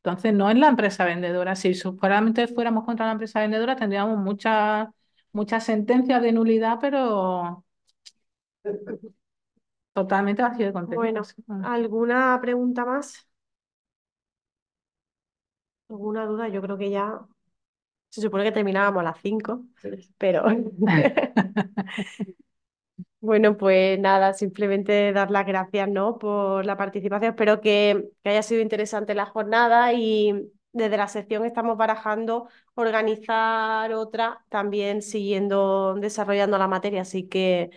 Entonces, no es la empresa vendedora. Si solamente fuéramos contra la empresa vendedora, tendríamos muchas sentencias de nulidad, pero totalmente vacío de contenido. Bueno, Sí. ¿alguna pregunta más? ¿Alguna duda? Yo creo que ya se supone que terminábamos a las 5, pero bueno, pues nada, simplemente dar las gracias, ¿no? Por la participación. Espero que haya sido interesante la jornada y desde la sección estamos barajando organizar otra también siguiendo desarrollando la materia, así que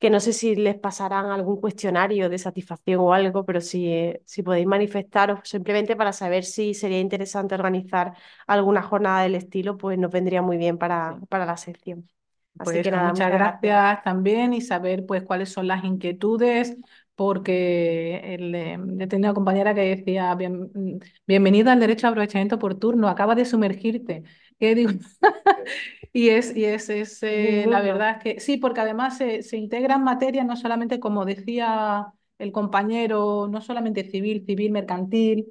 no sé si les pasarán algún cuestionario de satisfacción o algo, pero si podéis manifestaros simplemente para saber si sería interesante organizar alguna jornada del estilo, pues nos vendría muy bien para la sección. Así Pues que eso, nada, muchas muchas gracias. gracias también y saber pues cuáles son las inquietudes, porque he tenido una compañera que decía, bienvenida al derecho a aprovechamiento por turno, acaba de sumergirte. ¿Qué digo? La Ninguno. verdad es que sí, porque además se integran materias, no solamente, como decía el compañero, no solamente civil, mercantil,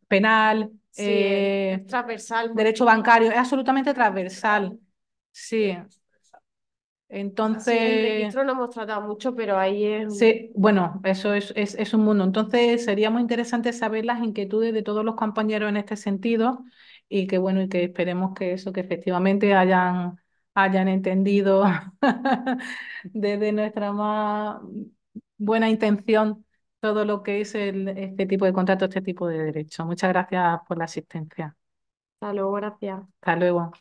penal, Sí, es transversal. derecho bancario, es absolutamente transversal. Sí, Sí, el entonces, registro no hemos tratado mucho, pero ahí es... sí, bueno, eso es un mundo. Entonces, sería muy interesante saber las inquietudes de todos los compañeros en este sentido y que, bueno, y que esperemos que eso, que efectivamente hayan entendido desde nuestra más buena intención todo lo que es este tipo de contrato, este tipo de derecho. Muchas gracias por la asistencia. Hasta luego, gracias. Hasta luego.